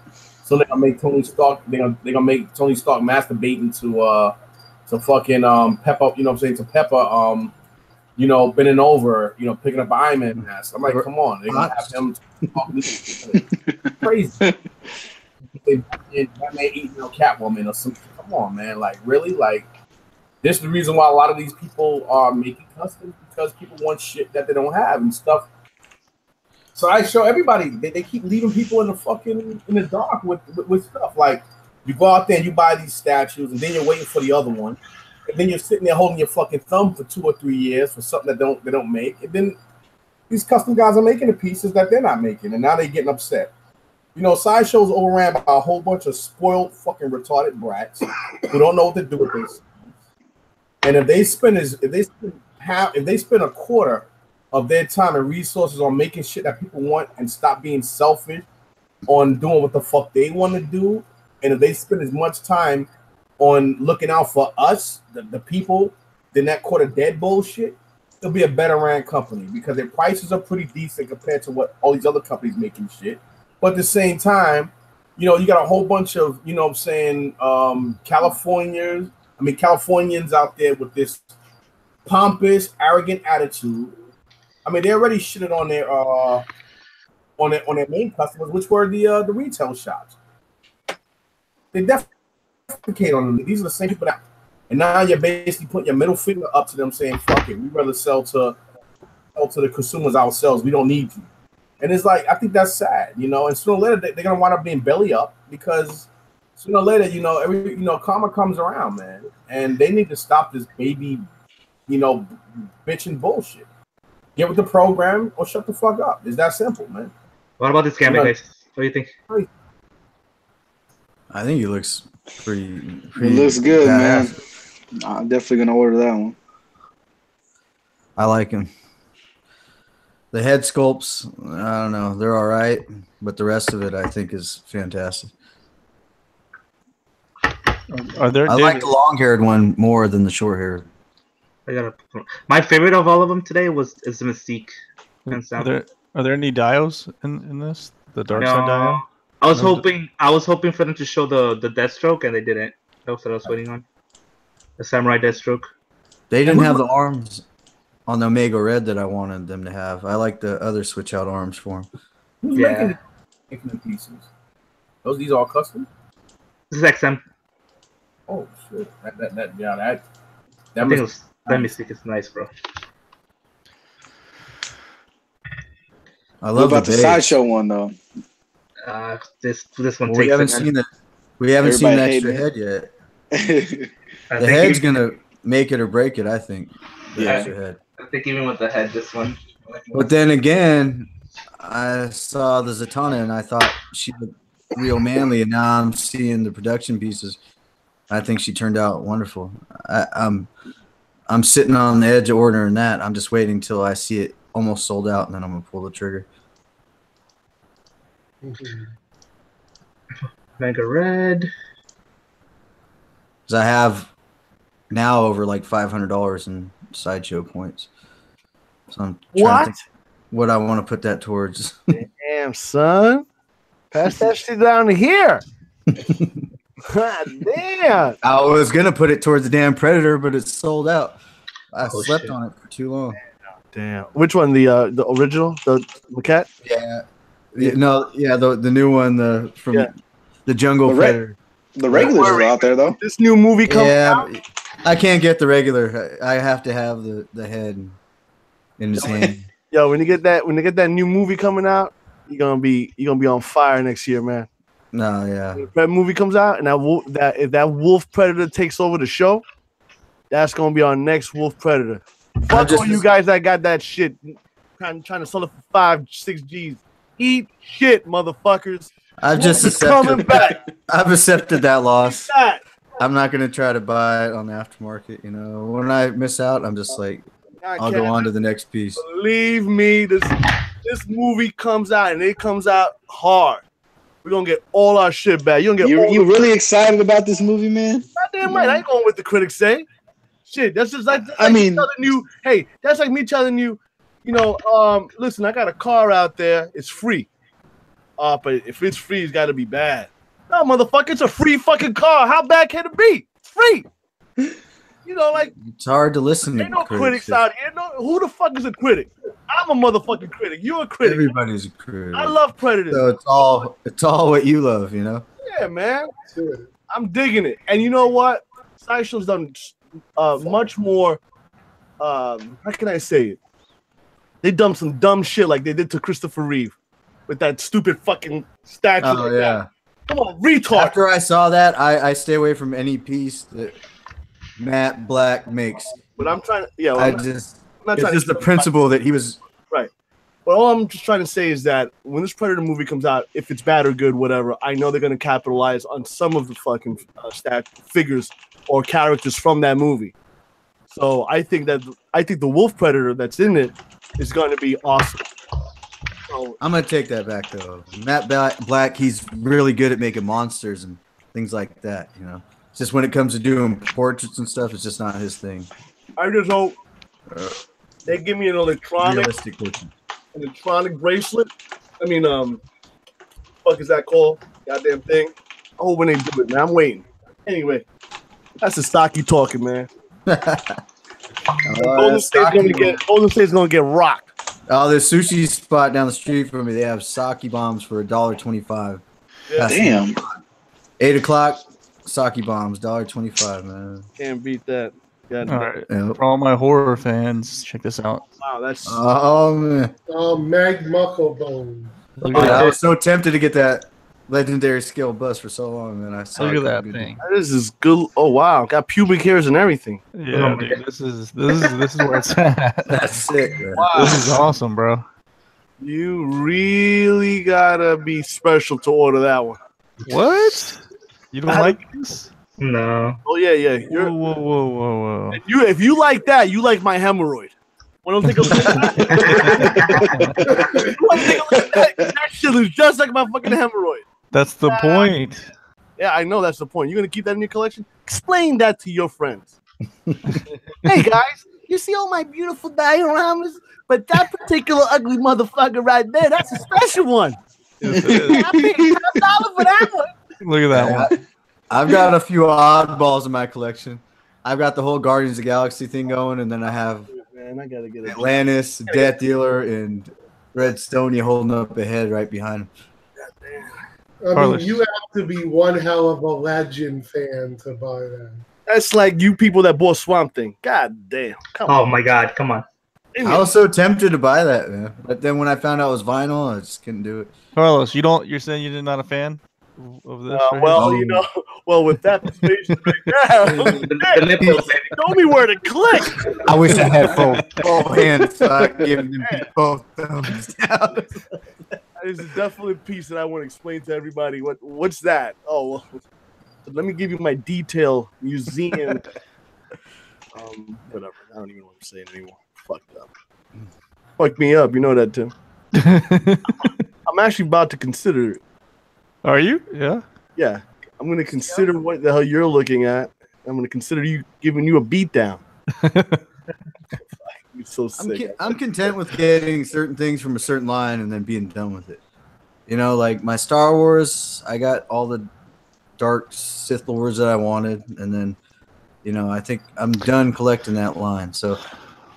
So they're gonna make Tony Stark. They're gonna make Tony Stark masturbating to fucking Pepper. You know what I'm saying? To Pepper. Bending over, picking up Iron Man mask. I'm like, come on, they're gonna have him crazy. Batman eating Catwoman or something. Come on, man. Like, really? Like, this is the reason why a lot of these people are making customs, because people want shit that they don't have and stuff. So I show everybody, they keep leaving people in the dark with stuff. Like, you go out there and you buy these statues, and then you're waiting for the other one. And then you're sitting there holding your fucking thumb for 2 or 3 years for something that they don't make. And then these custom guys are making the pieces that they're not making, and now they're getting upset. Sideshow's overran by a whole bunch of spoiled fucking retarded brats who don't know what to do with this. And if they spend a quarter of their time and resources on making shit that people want and stop being selfish on doing what the fuck they want to do, and if they spend as much time on looking out for us, the people, then that quarter dead bullshit, it'll be a better ran company because their prices are pretty decent compared to what all these other companies making shit. But at the same time, you got a whole bunch of, Californians out there with this pompous, arrogant attitude. I mean, they already shitted on their main customers, which were the retail shops. They definitely on them. These are the same people and now you're basically putting your middle finger up to them, saying, "Fuck it, we'd rather sell to the consumers ourselves. We don't need you." And it's like, I think that's sad, And sooner or later, they're gonna wind up being belly up because sooner or later, karma comes around, man. And they need to stop this baby, bitching bullshit. Get with the program or shut the fuck up. It's that simple, man. What about this camera, guys? What do you think? I think he looks pretty it looks good, badass. Man. I'm definitely gonna order that one. I like him. The head sculpts, I don't know, they're all right, but the rest of it I think is fantastic. Are there? I like the long-haired one more than the short-haired. My favorite of all of them today is the Mystique. Are there any dios in this? The dark side dio? I was hoping for them to show the Deathstroke, and they didn't. That's what I was waiting on. The Samurai Deathstroke. They didn't have the arms on the Omega Red that I wanted them to have. I like the other switch out arms for them. Who's making the pieces? These all custom? This is XM. Oh shit! That Mystique is nice, bro. I love the Sideshow one though. This one. Well, we haven't seen the extra head yet. The head's gonna make it or break it, I think. The extra head. I think even with the head, this one. But then again, I saw the Zatanna and I thought she looked real manly, and now I'm seeing the production pieces. I think she turned out wonderful. I'm sitting on the edge of ordering that. I'm just waiting till I see it almost sold out, and then I'm gonna pull the trigger. Mega Red. Because I have now over like $500 in Sideshow points. So I'm trying to think what I want to put that towards. Damn, son. Pass that shit down to here. God damn. I was going to put it towards the damn Predator, but it's sold out. I slept on it for too long. Damn. Which one? The original? The maquette? Yeah. The new one from the Jungle Predator. The regulars are out there though. This new movie coming out. I can't get the regular. I have to have the head in his hand. Yo, when you get that new movie coming out, you're gonna be on fire next year, man. No, yeah. When the Predator movie comes out, and if that Wolf Predator takes over the show, that's gonna be our next Wolf Predator. Fuck all you guys that got that shit trying to sell it for 5-6 G's. Eat shit, motherfuckers. I've just accepted. Coming back. I've accepted that loss. I'm not gonna try to buy it on the aftermarket. You know, when I miss out, I'm just like, I'll go on to the next piece. Believe me, this movie comes out and it comes out hard. We're gonna get all our shit back. You really excited about this movie, man? Goddamn right. I ain't going with the critics say. Shit, that's just like telling you, hey, that's like me telling you, listen, I got a car out there, it's free. But if it's free, it's gotta be bad. No, motherfucker, it's a free fucking car. How bad can it be? It's free. It's hard to listen to. Ain't no critics out here. No, who the fuck is a critic? I'm a motherfucking critic. You're a critic. Everybody's a critic. I love Predators. So it's all what you love, you know? Yeah, man. I'm digging it. And you know what? Sideshow's done much more. How can I say it? They done some dumb shit like they did to Christopher Reeve with that stupid fucking statue. Oh, yeah. That. Come on, retard. After I saw that, I stay away from any piece that Matt Black makes. But I'm trying to, it's just the principle that he was right. But all I'm just trying to say is that when this Predator movie comes out, if it's bad or good, whatever, I know they're going to capitalize on some of the fucking figures or characters from that movie. So I think the Wolf Predator that's in it is going to be awesome. So, I'm going to take that back though. Matt Black, he's really good at making monsters and things like that. You know, it's just when it comes to doing portraits and stuff, it's just not his thing. I just hope they give me an electronic bracelet. I mean, fuck is that called? Goddamn thing. I hope when they do it, man. I'm waiting. Anyway, that's the stocky talking, man. Golden State's gonna get rocked. Oh, there's sushi spot down the street from me. They have sake bombs for $1.25. Yeah. Damn. 8 o'clock, sake bombs, $1.25, man. Can't beat that. All right. For all my horror fans, check this out. Wow, that's man. Oh, Mag Mucklebone. I was so tempted to get that legendary skill bust for so long, man. I saw Look at that thing. This is good. Oh wow, got pubic hairs and everything. Yeah, dude, this is where it's at. That's sick, man. Wow. This is awesome, bro. You really gotta be special to order that one. What? You don't like this? No. Oh yeah. Whoa. And if you like that, you like my hemorrhoid. Well, don't take a look at that. That shit is just like my fucking hemorrhoid. That's the point. Yeah, I know that's the point. You're gonna keep that in your collection? Explain that to your friends. Hey guys, you see all my beautiful dioramas? But that particular ugly motherfucker right there, that's a special one. I paid $10 for that one. Look at that one. I've got a few oddballs in my collection. I've got the whole Guardians of the Galaxy thing going, and then I have I gotta get Atlantis, Death Dealer, and Red Stony holding up a head right behind him. I mean, you have to be one hell of a Legend fan to buy that. That's like you people that bought Swamp Thing. God damn. Come on. Oh my God, come on. I was so tempted to buy that, man. But then when I found out it was vinyl, I just couldn't do it. Carlos, you're saying you're not a fan of this? With that persuasion right there, show me where to click. I wish I had full hands so I could give them both thumbs down. This is definitely a piece that I want to explain to everybody. What's that? Oh, well, let me give you my detail museum. Whatever. I don't even know what I'm saying anymore. Fucked up. Fuck me up. You know that, Tim. I'm actually about to consider it. Are you? Yeah. Yeah. I'm going to consider what the hell you're looking at. I'm going to consider giving you a beatdown. So sick. I'm content with getting certain things from a certain line and then being done with it. You know, like my Star Wars, I got all the dark Sith Lords that I wanted, and then, I think I'm done collecting that line. So,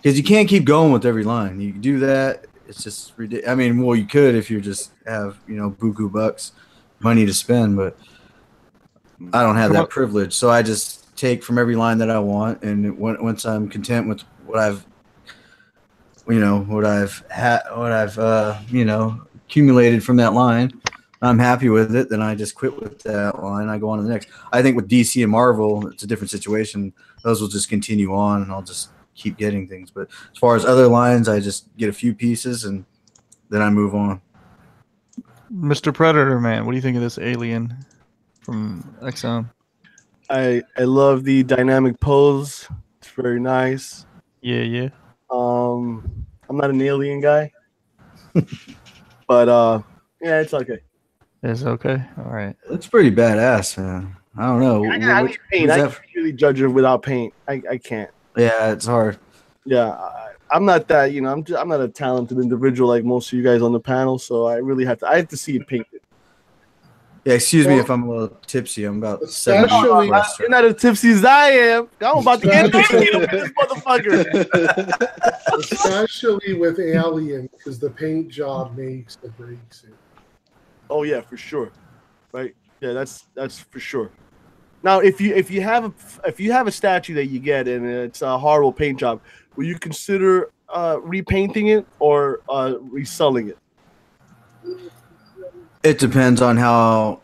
because you can't keep going with every line. You do that, it's just ridiculous. I mean, well, you could if you just have buku bucks, money to spend, but I don't have that privilege. So I just take from every line that I want, and once I'm content with what I've accumulated from that line. I'm happy with it. Then I just quit with that line. I go on to the next. I think with DC and Marvel, it's a different situation. Those will just continue on, and I'll just keep getting things. But as far as other lines, I just get a few pieces, and then I move on. Mr. Predator, man, what do you think of this alien from XM? I love the dynamic pose. It's very nice. Yeah. I'm not an alien guy, but yeah, it's okay. It's okay. All right. It's pretty badass, man. I don't know. I need paint. I can't really judge it without paint. I can't. Yeah, it's hard. Yeah, I'm not that. I'm not a talented individual like most of you guys on the panel. So I really have to see it painted. Yeah, excuse me if I'm a little tipsy. I'm about 7. Especially- You're not as tipsy as I am. I'm about to get naked with this motherfucker. Especially with Alien, because the paint job makes or breaks it. Oh yeah, for sure. Right? Yeah, that's for sure. Now, if you have a statue that you get and it's a horrible paint job, will you consider repainting it or reselling it? It depends on how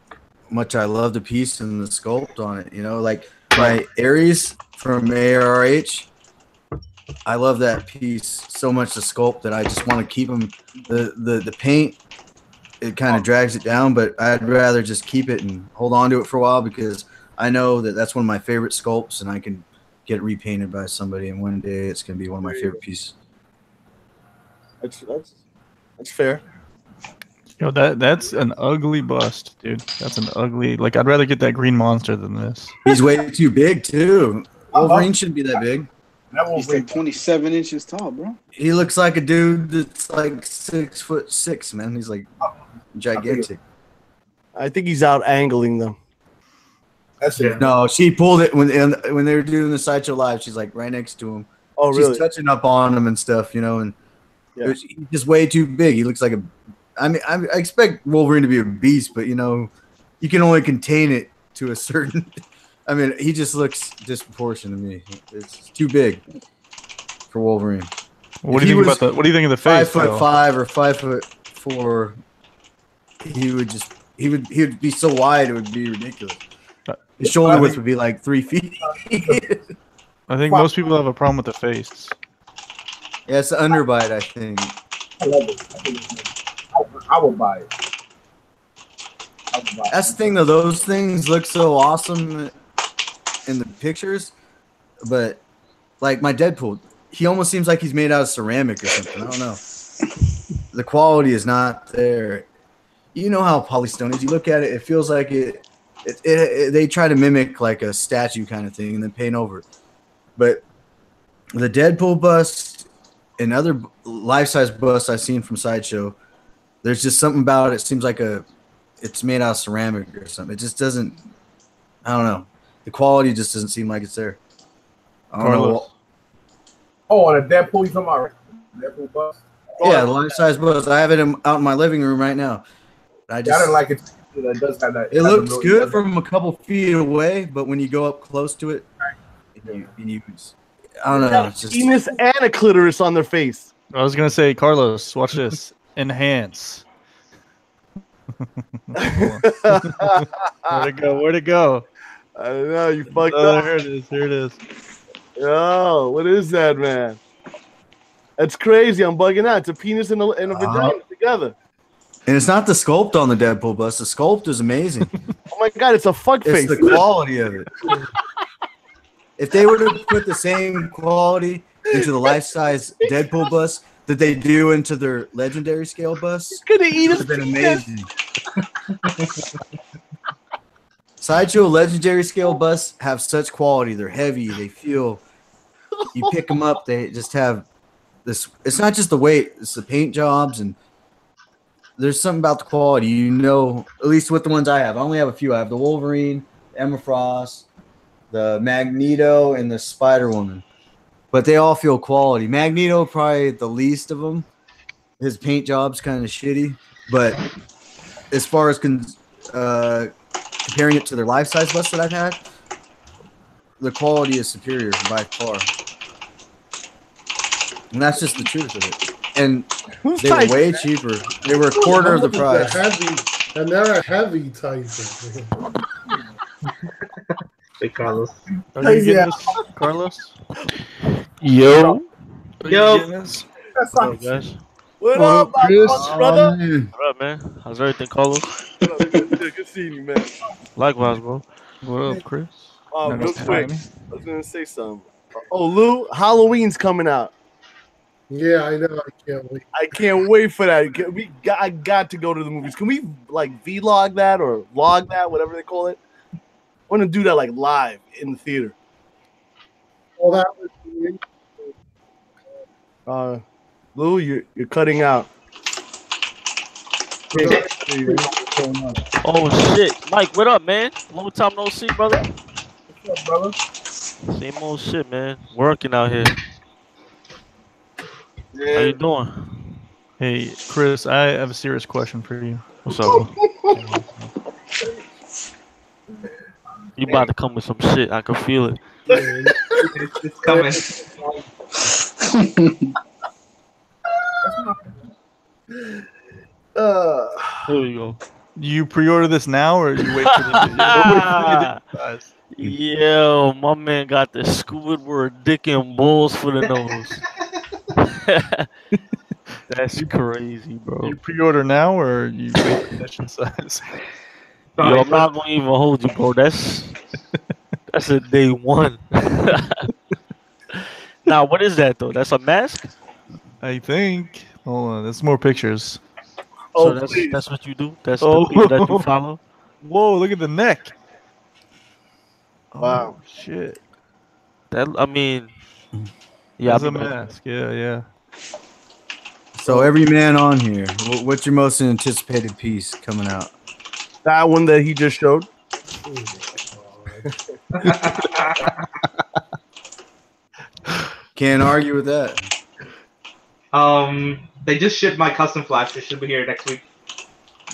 much I love the piece and the sculpt on it. Like my Ares from ARH, I love that piece so much, the sculpt, that I just want to keep them. The paint, it kind of drags it down, but I'd rather just keep it and hold on to it for a while because I know that that's one of my favorite sculpts, and I can get it repainted by somebody, and one day it's going to be one of my favorite pieces. That's fair. That's an ugly bust, dude. That's an ugly. Like, I'd rather get that green monster than this. He's way too big too. Wolverine shouldn't be that big. He's like 27 inches tall, bro. He looks like a dude that's like 6'6", man. He's like gigantic. I think he's out angling them. That's it. No, she pulled it when they were doing the Sideshow Live. She's like right next to him. Oh, really? She's touching up on him and stuff, and he's just way too big. He looks like a. I mean, I expect Wolverine to be a beast, but you can only contain it to a certain. I mean, he just looks disproportionate to me. It's too big for Wolverine. What do you think What do you think of the face? 5'5" or 5'4", he would be so wide it would be ridiculous. His shoulder width would be like 3 feet. I think most people have a problem with the face. Yeah, it's the underbite, I think. I love it. I will buy it. That's the thing, though. Those things look so awesome in the pictures, but like my Deadpool, he almost seems like he's made out of ceramic or something. I don't know. The quality is not there. You know how polystone is. You look at it, it feels like they try to mimic like a statue kind of thing and then paint over it. But the Deadpool bust and other life-size busts I've seen from Sideshow, there's just something about it. It seems like it's made out of ceramic or something. It just doesn't. I don't know. The quality just doesn't seem like it's there. I don't know. Oh, on a Deadpool, you talking about Deadpool bust? Yeah, the life-size bust. I have it out in my living room right now. I don't like it. It does have that. It looks good from a couple feet away, but when you go up close to it, I don't know. It's just penis and a clitoris on their face. I was gonna say, Carlos, watch this. Enhance. Where'd it go? I don't know. You fucked up. Here it is. Yo, what is that, man? That's crazy. I'm bugging out. It's a penis and a vagina together. And it's not the sculpt on the Deadpool bust. The sculpt is amazing. Oh my god, it's a fuck face. It's the quality of it. If they were to put the same quality into the life-size Deadpool bust that they do into their legendary scale bust, it's gonna eat it would have been amazing. Sideshow legendary scale busts have such quality. They're heavy. They feel. You pick them up. They just have this. It's not just the weight. It's the paint jobs, and there's something about the quality. At least with the ones I have. I only have a few. I have the Wolverine, Emma Frost, the Magneto, and the Spider-Woman. But they all feel quality. Magneto, probably the least of them. His paint job's kind of shitty. But as far as comparing it to their life-size busts that I've had, the quality is superior by far. And that's just the truth of it. And Who's they were typing? way cheaper. They were a quarter of the price. And they're a heavy typer. Hey, Carlos. Are you getting this, Carlos? Yo. Are you Yo. getting this? That's What not up, guys? What What up, up, my Chris? punk brother? Man. What up, man? How's everything, Carlos? What up? Good seeing you, man. Likewise, bro. What up, Chris? Real Nice quick, timing. I was gonna say something. Oh, Lou, Halloween's coming out. Yeah, I know. I can't wait. I can't wait for that. I got to go to the movies. Can we like vlog that or log that, whatever they call it? I want to do that like live in the theater. Well, that was the Lou, you're cutting out. Oh, shit. Mike, what up, man? Long time no see, brother. What's up, brother? Same old shit, man. Working out here. How you doing? Hey, Chris, I have a serious question for you. What's up, bro? You about to come with some shit. I can feel it. It's coming. Here we go. You pre-order this now, or you wait for the? Yo, my man got the Squidward dick and balls for the nose. That's crazy, bro. You pre-order now, or you wait for session size? Yo, I'm not gonna even hold you, bro. That's a day one. Now, what is that though? That's a mask. I think. Hold on, there's more pictures. So that's what you do. That's the people that you follow. Whoa! Look at the neck. Wow. Oh, shit. That I mean, yeah, That's a mask. Yeah. So every man on here, what's your most anticipated piece coming out? That one that he just showed. Can't argue with that. They just shipped my custom flash. It should be here next week.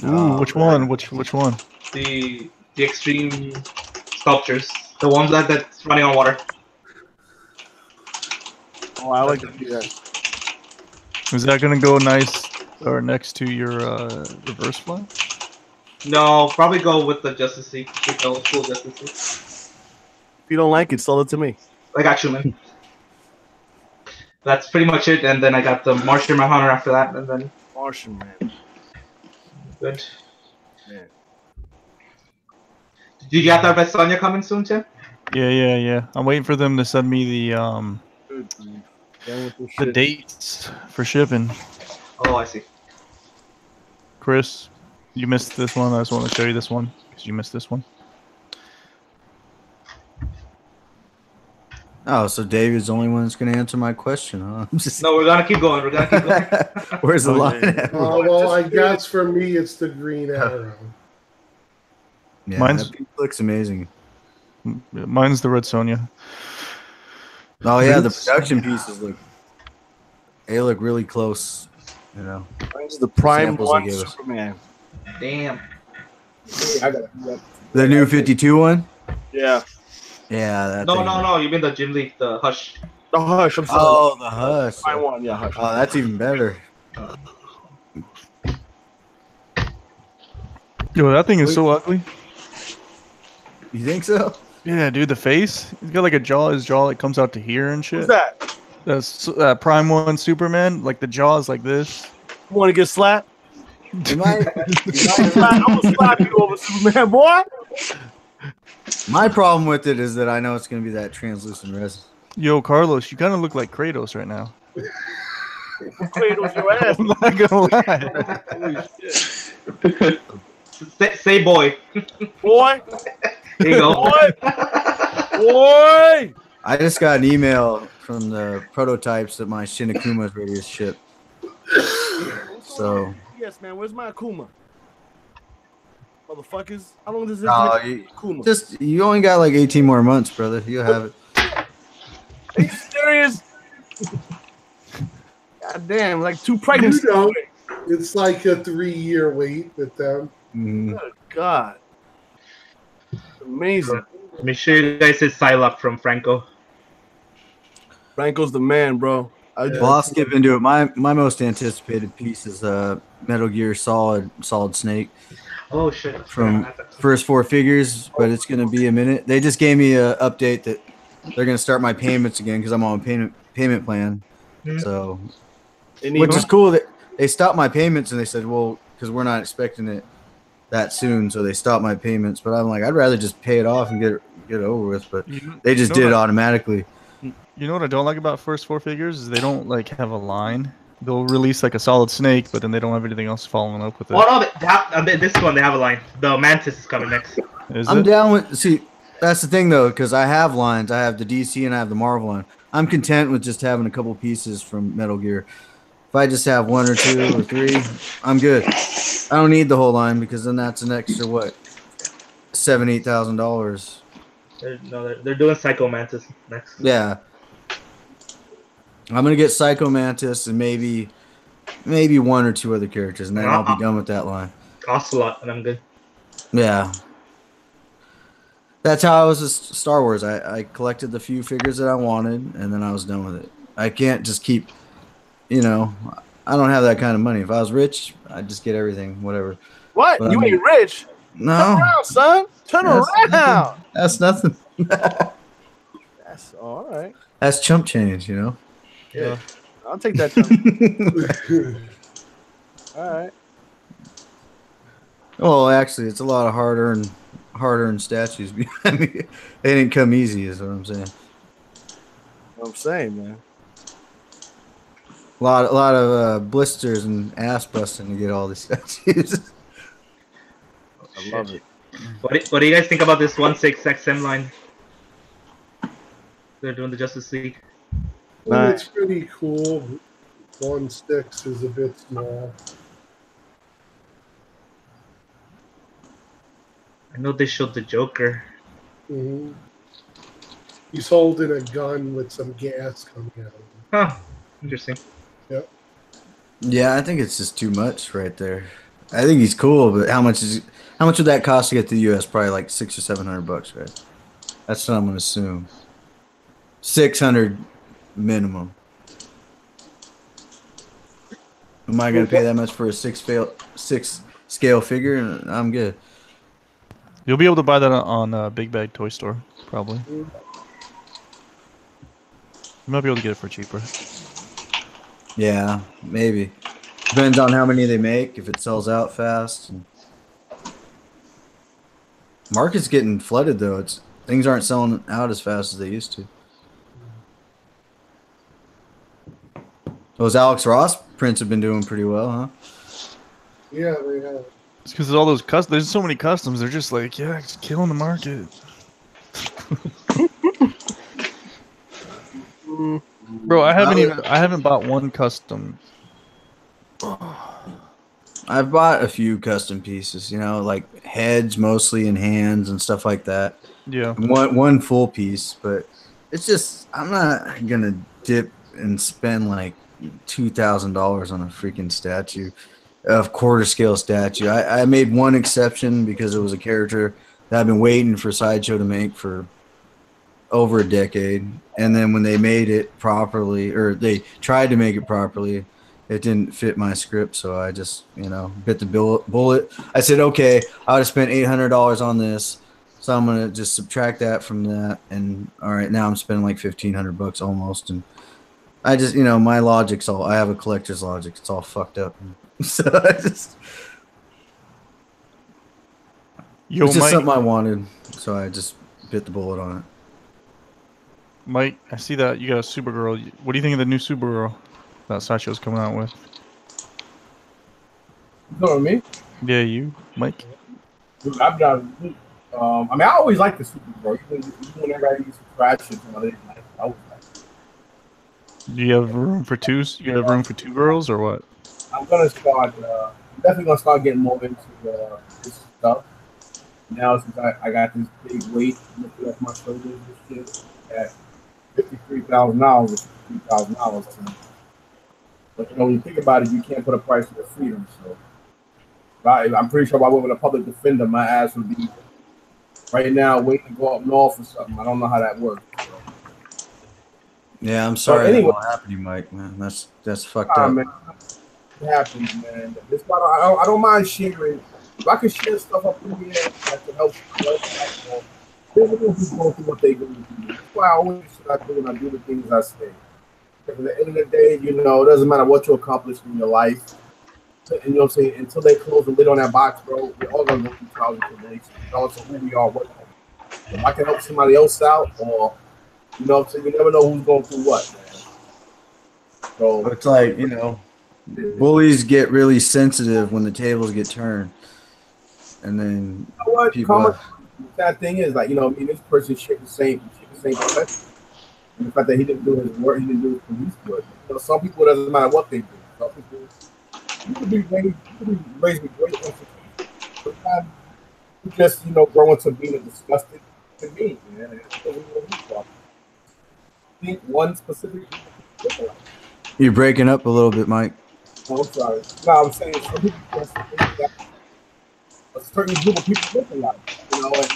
Ooh, which one? Which one? The extreme sculptures, the ones that's running on water. Oh, I like to see that. Is that gonna go nice or next to your reverse fly? No, probably go with the Justice League, with the old school Justice League. If you don't like it, sell it to me. Like Actually, that's pretty much it. And then I got the Martian Manhunter after that, and then Martian Man. good. Yeah. Did you get that Red Sonja coming soon, Tim? Yeah. I'm waiting for them to send me the dates for shipping. Oh, I see. Chris, you missed this one. I just want to show you this one because you missed this one. Oh, so David's the only one that's going to answer my question, huh? No, we're gonna keep going. Where's the line at? well, I guess for me, it's the Green Arrow. Yeah, Mine's- that piece looks amazing. Mine's the Red Sonja. Oh yeah, the production pieces look really close. You know, Mine's the Prime samples they One gave us. Superman. Damn. I got that. The new 52 one. Yeah. Yeah. That No, thing. no. You mean the Jim Lee, the Hush? The Hush. I'm sorry. Oh, the Hush. Prime One. Yeah, Hush. Oh, that's even better. Yo, that thing is so ugly. You think so? Yeah, dude, the face. He's got like a jaw. His jaw like comes out to here and shit. Who's that? That's Prime One Superman. Like the jaw is like this. You want to get slapped? You might, I'm gonna slap you over Superman, boy. my problem with it is that I know it's going to be that translucent resin. Yo, Carlos, you kind of look like Kratos right now. Kratos your ass. I'm not gonna lie. Say boy. Boy. There you go. Boy. Boy. I just got an email from the prototypes that my Shinakuma is ready to ship. So, Yes, man. Where's my Akuma? Motherfuckers. How long does this take Akuma? just you only got like 18 more months, brother. You'll have it. Are you serious? God damn, like 2 pregnancies. You know, it's like a 3-year wait with them. Mhm. Oh, God. Amazing. Make sure you guys say Psylocke from Franco. Franco's the man, bro. Well, I'll skip into it. My most anticipated piece is Metal Gear Solid Snake. Oh shit! From first 4 figures, but it's gonna be a minute. They just gave me a update that they're gonna start my payments again because I'm on a payment plan. So, which is cool that they stopped my payments and they said, well, because we're not expecting it that soon, so they stopped my payments. But I'm like, I'd rather just pay it off and get it over with. But they just did it automatically. You know what I don't like about first 4 figures is they don't like have a line. They'll release like a Solid Snake, but then they don't have anything else following up with it. Oh no, this one they have a line. The Mantis is coming next. I'm down with. See, that's the thing though, because I have lines. I have the DC and I have the Marvel line. I'm content with just having a couple pieces from Metal Gear. If I just have 1 or 2 or 3, I'm good. I don't need the whole line because then that's an extra what, $7,000-8,000. They're doing Psycho Mantis next. Yeah. I'm gonna get Psycho Mantis and maybe 1 or 2 other characters, and then I'll be done with that line. Ocelot, and I'm good. Yeah. That's how I was with Star Wars. I collected the few figures that I wanted, and then I was done with it. I can't just keep, I don't have that kind of money. If I was rich, I'd just get everything, whatever. What? But you ain't rich? No. Turn around, son. Turn around. That's nothing. That's all right. That's chump change, Yeah. I'll take that. All right. Well, actually, it's a lot of hard-earned statues behind me. They didn't come easy, is what I'm saying. What I'm saying, man. A lot of blisters and ass busting to get all these statues. I love it. What do you guys think about this 1/6 XM line? They're doing the Justice League. Well, it's pretty cool. 1/6 is a bit small. I know they showed the Joker. Mm-hmm. He's holding a gun with some gas coming out. Huh. Interesting. Yep. Yeah, I think it's just too much right there. I think he's cool, but how much would that cost to get to the US? Probably like $600 or $700, right? That's what I'm gonna assume. 600 minimum. Am I gonna pay that much for a 6 scale figure? I'm good. You'll be able to buy that on Big Bag Toy Store, probably. You might be able to get it for cheaper. Yeah, maybe. Depends on how many they make, if it sells out fast. Market's getting flooded though. Things aren't selling out as fast as they used to. Those Alex Ross prints have been doing pretty well, huh? Yeah, they have. It's because all those there's so many customs. They're just like, yeah, it's killing the market. Bro, I haven't bought one custom. I've bought a few custom pieces, like heads mostly and hands and stuff like that. Yeah. One full piece, but it's just I'm not gonna dip and spend like $2,000 on a freaking statue, a quarter scale statue. I made one exception because it was a character that I've been waiting for Sideshow to make for over a decade, and then when they made it properly, or they tried to make it properly, it didn't fit my script, so I just bit the bullet. I said, okay, I would have spent $800 on this, so I'm gonna just subtract that from that, and all right, now I'm spending like $1,500 almost, and I just my logic's I have a collector's logic, it's all fucked up. So I just it was just something I wanted, so I just bit the bullet on it. Mike, I see that you got a Supergirl. What do you think of the new Supergirl that Sideshow's coming out with? You me? Yeah, you, Mike. Dude, I always liked the Supergirl. Even whenever I used to scratch it, I always liked it. Do you have room for two? You have room for 2 girls or what? I'm gonna start. Definitely gonna start getting more into this stuff. Now since I got this big weight lifted off my shoulders and shit at $53,000 or $53,000. But when you think about it, you can't put a price on your freedom. So I'm pretty sure if I went with a public defender, my ass would be right now waiting to go up north or something. I don't know how that works. So. Yeah, I'm sorry anyway, that happened to you, Mike. Man, that's fucked up. Man, it happens, man. This why I don't mind sharing. If I can share stuff up in here that can help somebody else out, there's people who go through what they go through. That's why I always I do when I do the things I say. Because at the end of the day, you know, it doesn't matter what you accomplish in your life. And you know what I'm saying? Until they close the lid on that box, bro, we're all gonna go through trials and tribulations, regardless of who we are, what. If I can help somebody else out, or you know, so you never know who's going through what, man. So it's like, you know, bullies get really sensitive when the tables get turned, and then you know what? people. That thing is like, you know, I mean, this person shared the same profession. And the fact that he didn't do his work, he didn't do his police work. You know, some people, it doesn't matter what they do. Some people, you could be raised with great institutions. Sometimes you just, you know, grow into being a disgusting to me, man. And it's really what I think one specific. You're breaking up a little bit, Mike. Oh, I'm sorry. No, I'm saying some people just think that a certain group of people look alike, you know, and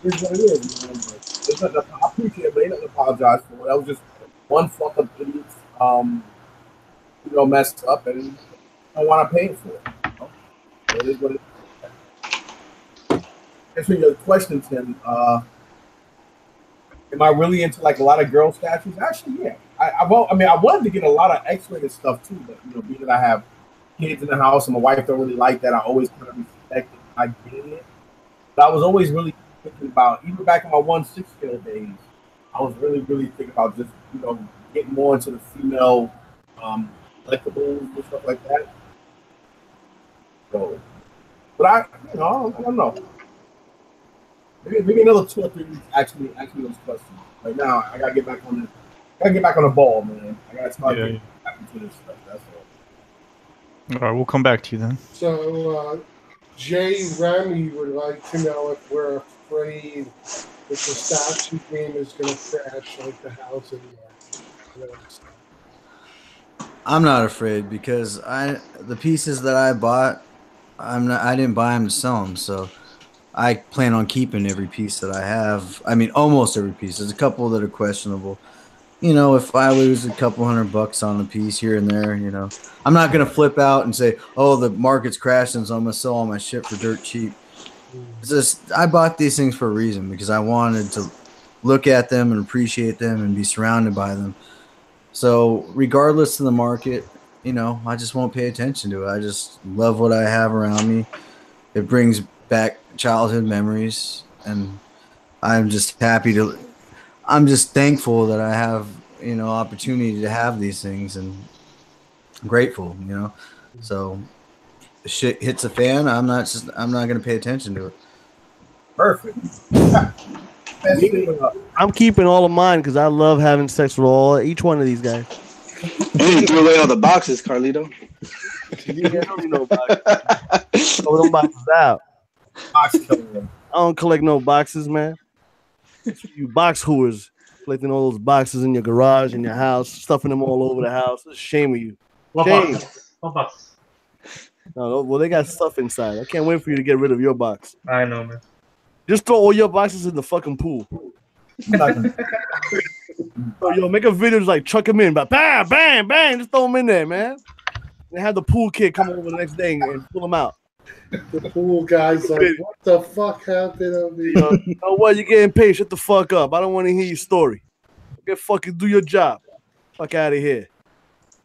here's what it is, you know. There's nothing to, I appreciate it, but ain't nothing to apologize for. That was just one fuck up idiots, you know, messed up, and I don't want to pay it for it. You know? So it is what it is. Answering your question, Tim, am I really into like a lot of girl statues? Actually, yeah. I wanted to get a lot of X-rated stuff too, but you know, being that I have kids in the house and my wife don't really like that, I always kind of respect it. I get it, but I was always really thinking about, even back in my 1/6 scale days, I was really thinking about just, you know, getting more into the female collectibles and stuff like that. So, but I don't know. Maybe another 2 or 3 weeks. Ask me those questions. Right now, I gotta get back on the ball, man. I gotta start getting back into this stuff. That's all. All right, we'll come back to you then. So, Jay Remy would like to know if we're afraid that the statue game is going to crash like the housing market. I'm not afraid because the pieces that I bought, I didn't buy them to sell them, so I plan on keeping every piece that I have. I mean, almost every piece. There's a couple that are questionable. You know, if I lose a couple $100 on a piece here and there, you know, I'm not going to flip out and say, oh, the market's crashing, so I'm going to sell all my shit for dirt cheap. It's just, I bought these things for a reason, because I wanted to look at them and appreciate them and be surrounded by them. So regardless of the market, you know, I just won't pay attention to it. I just love what I have around me. It brings back childhood memories, and I'm just thankful that I have, you know, opportunity to have these things, and I'm grateful, you know. So if shit hits a fan, I'm not going to pay attention to it. Perfect. I'm keeping all of mine because I love having sex with each one of these guys. You threw away all the boxes, Carlito. Yeah, I don't need no boxes. Throw them boxes out. I don't collect no boxes, man. You box whores collecting all those boxes in your garage, in your house, stuffing them all over the house. It's a shame of you. Shame. What box? No, well, they got stuff inside. I can't wait for you to get rid of your box. I know, man. Just throw all your boxes in the fucking pool. Yo, make a video just like chuck them in, but bam, bang, bang, just throw them in there, man. And have the pool kid come over the next day and pull them out. The pool guy's like, what the fuck happened over here? You know what? You're getting paid. Shut the fuck up. I don't want to hear your story. Get fucking do your job. Fuck out of here.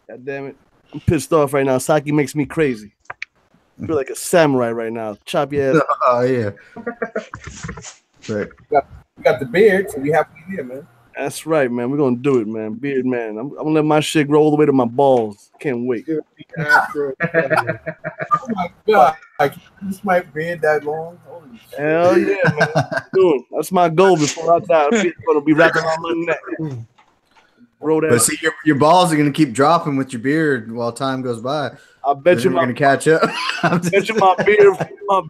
God damn it. I'm pissed off right now. Saki makes me crazy. I feel like a samurai right now. Chop your ass. Oh, yeah. Right. We got the beard, so we have to be here, man. That's right, man. We're going to do it, man. Beard, man. I'm going to let my shit grow all the way to my balls. Can't wait. Oh, my God. This might beard that long? Holy shit. Hell yeah, man. Dude, that's my goal before I die. It's going to be wrapped around my neck. But see, your balls are going to keep dropping with your beard while time goes by. I bet you we're going to catch up. I bet you my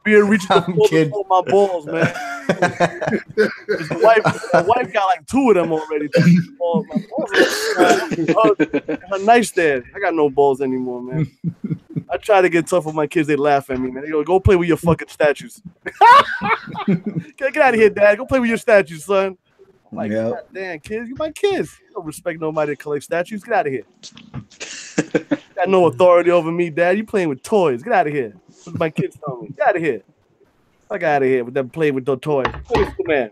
beard reaches the my balls, man. My wife got like 2 of them already. My balls are nice there. I got no balls anymore, man. I try to get tough with my kids. They laugh at me, man. They go play with your fucking statues. Get out of here, Dad. Go play with your statues, son. Like, Yep. God damn, kids, you my kids. You don't respect nobody that collects statues. Get out of here. Got no authority over me, Dad. You playing with toys. Get out of here. What my kids tell me. Get out of here. Fuck out of here with them playing with those toys. Man.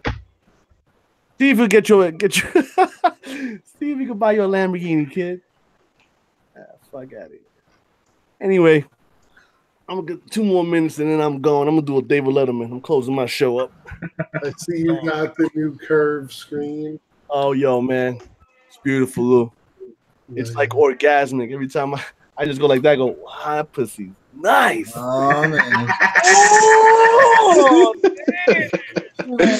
See if you get your see if you can buy your Lamborghini, kid. Fuck out of here. Anyway, I'm gonna get 2 more minutes and then I'm going. I'm gonna do a David Letterman. I'm closing my show up. I see you got the new curved screen. Oh, yo, man, it's beautiful, Lou. It's like orgasmic every time I just go like that. I go, wow, that pussy's nice. Oh man. Oh, man.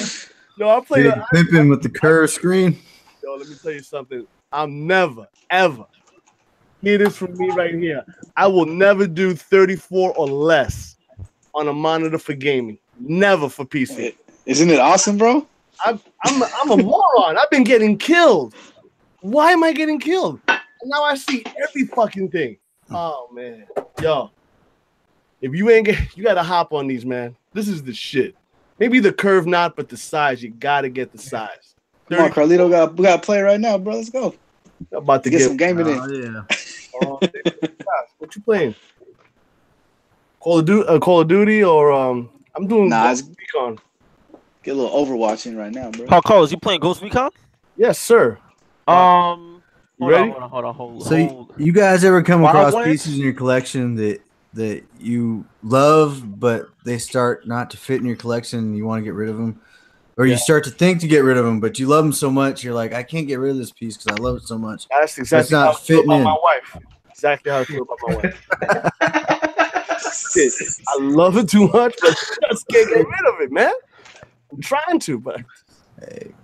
Yo, I play Big pimping with the curved screen. Yo, let me tell you something. I'm never, ever. Hear this from me right here. I will never do 34 or less on a monitor for gaming. Never for PC. Isn't it awesome, bro? I'm a moron. I've been getting killed. Why am I getting killed? And now I see every fucking thing. Oh man, yo, if you ain't you gotta hop on these, man. This is the shit. Maybe the curve not, but the size. You gotta get the size. Come on, Carlito, we got to play right now, bro. Let's go. I'm about to get some gaming in. Yeah. What you playing? Call of Duty, or I'm doing Ghost Recon. Get a little Overwatching right now, bro. How Carlos, you playing Ghost Recon? Yes, sir. You ready? Hold on. So you guys ever come across Wildlands? pieces in your collection that you love, but they start not to fit in your collection and you want to get rid of them? Or you start to think to get rid of them, but you love them so much, you're like, I can't get rid of this piece because I love it so much. That's exactly how I feel about my wife. Exactly how I feel about my wife. I love it too much, but I just can't get rid of it, man. I'm trying to, but hey.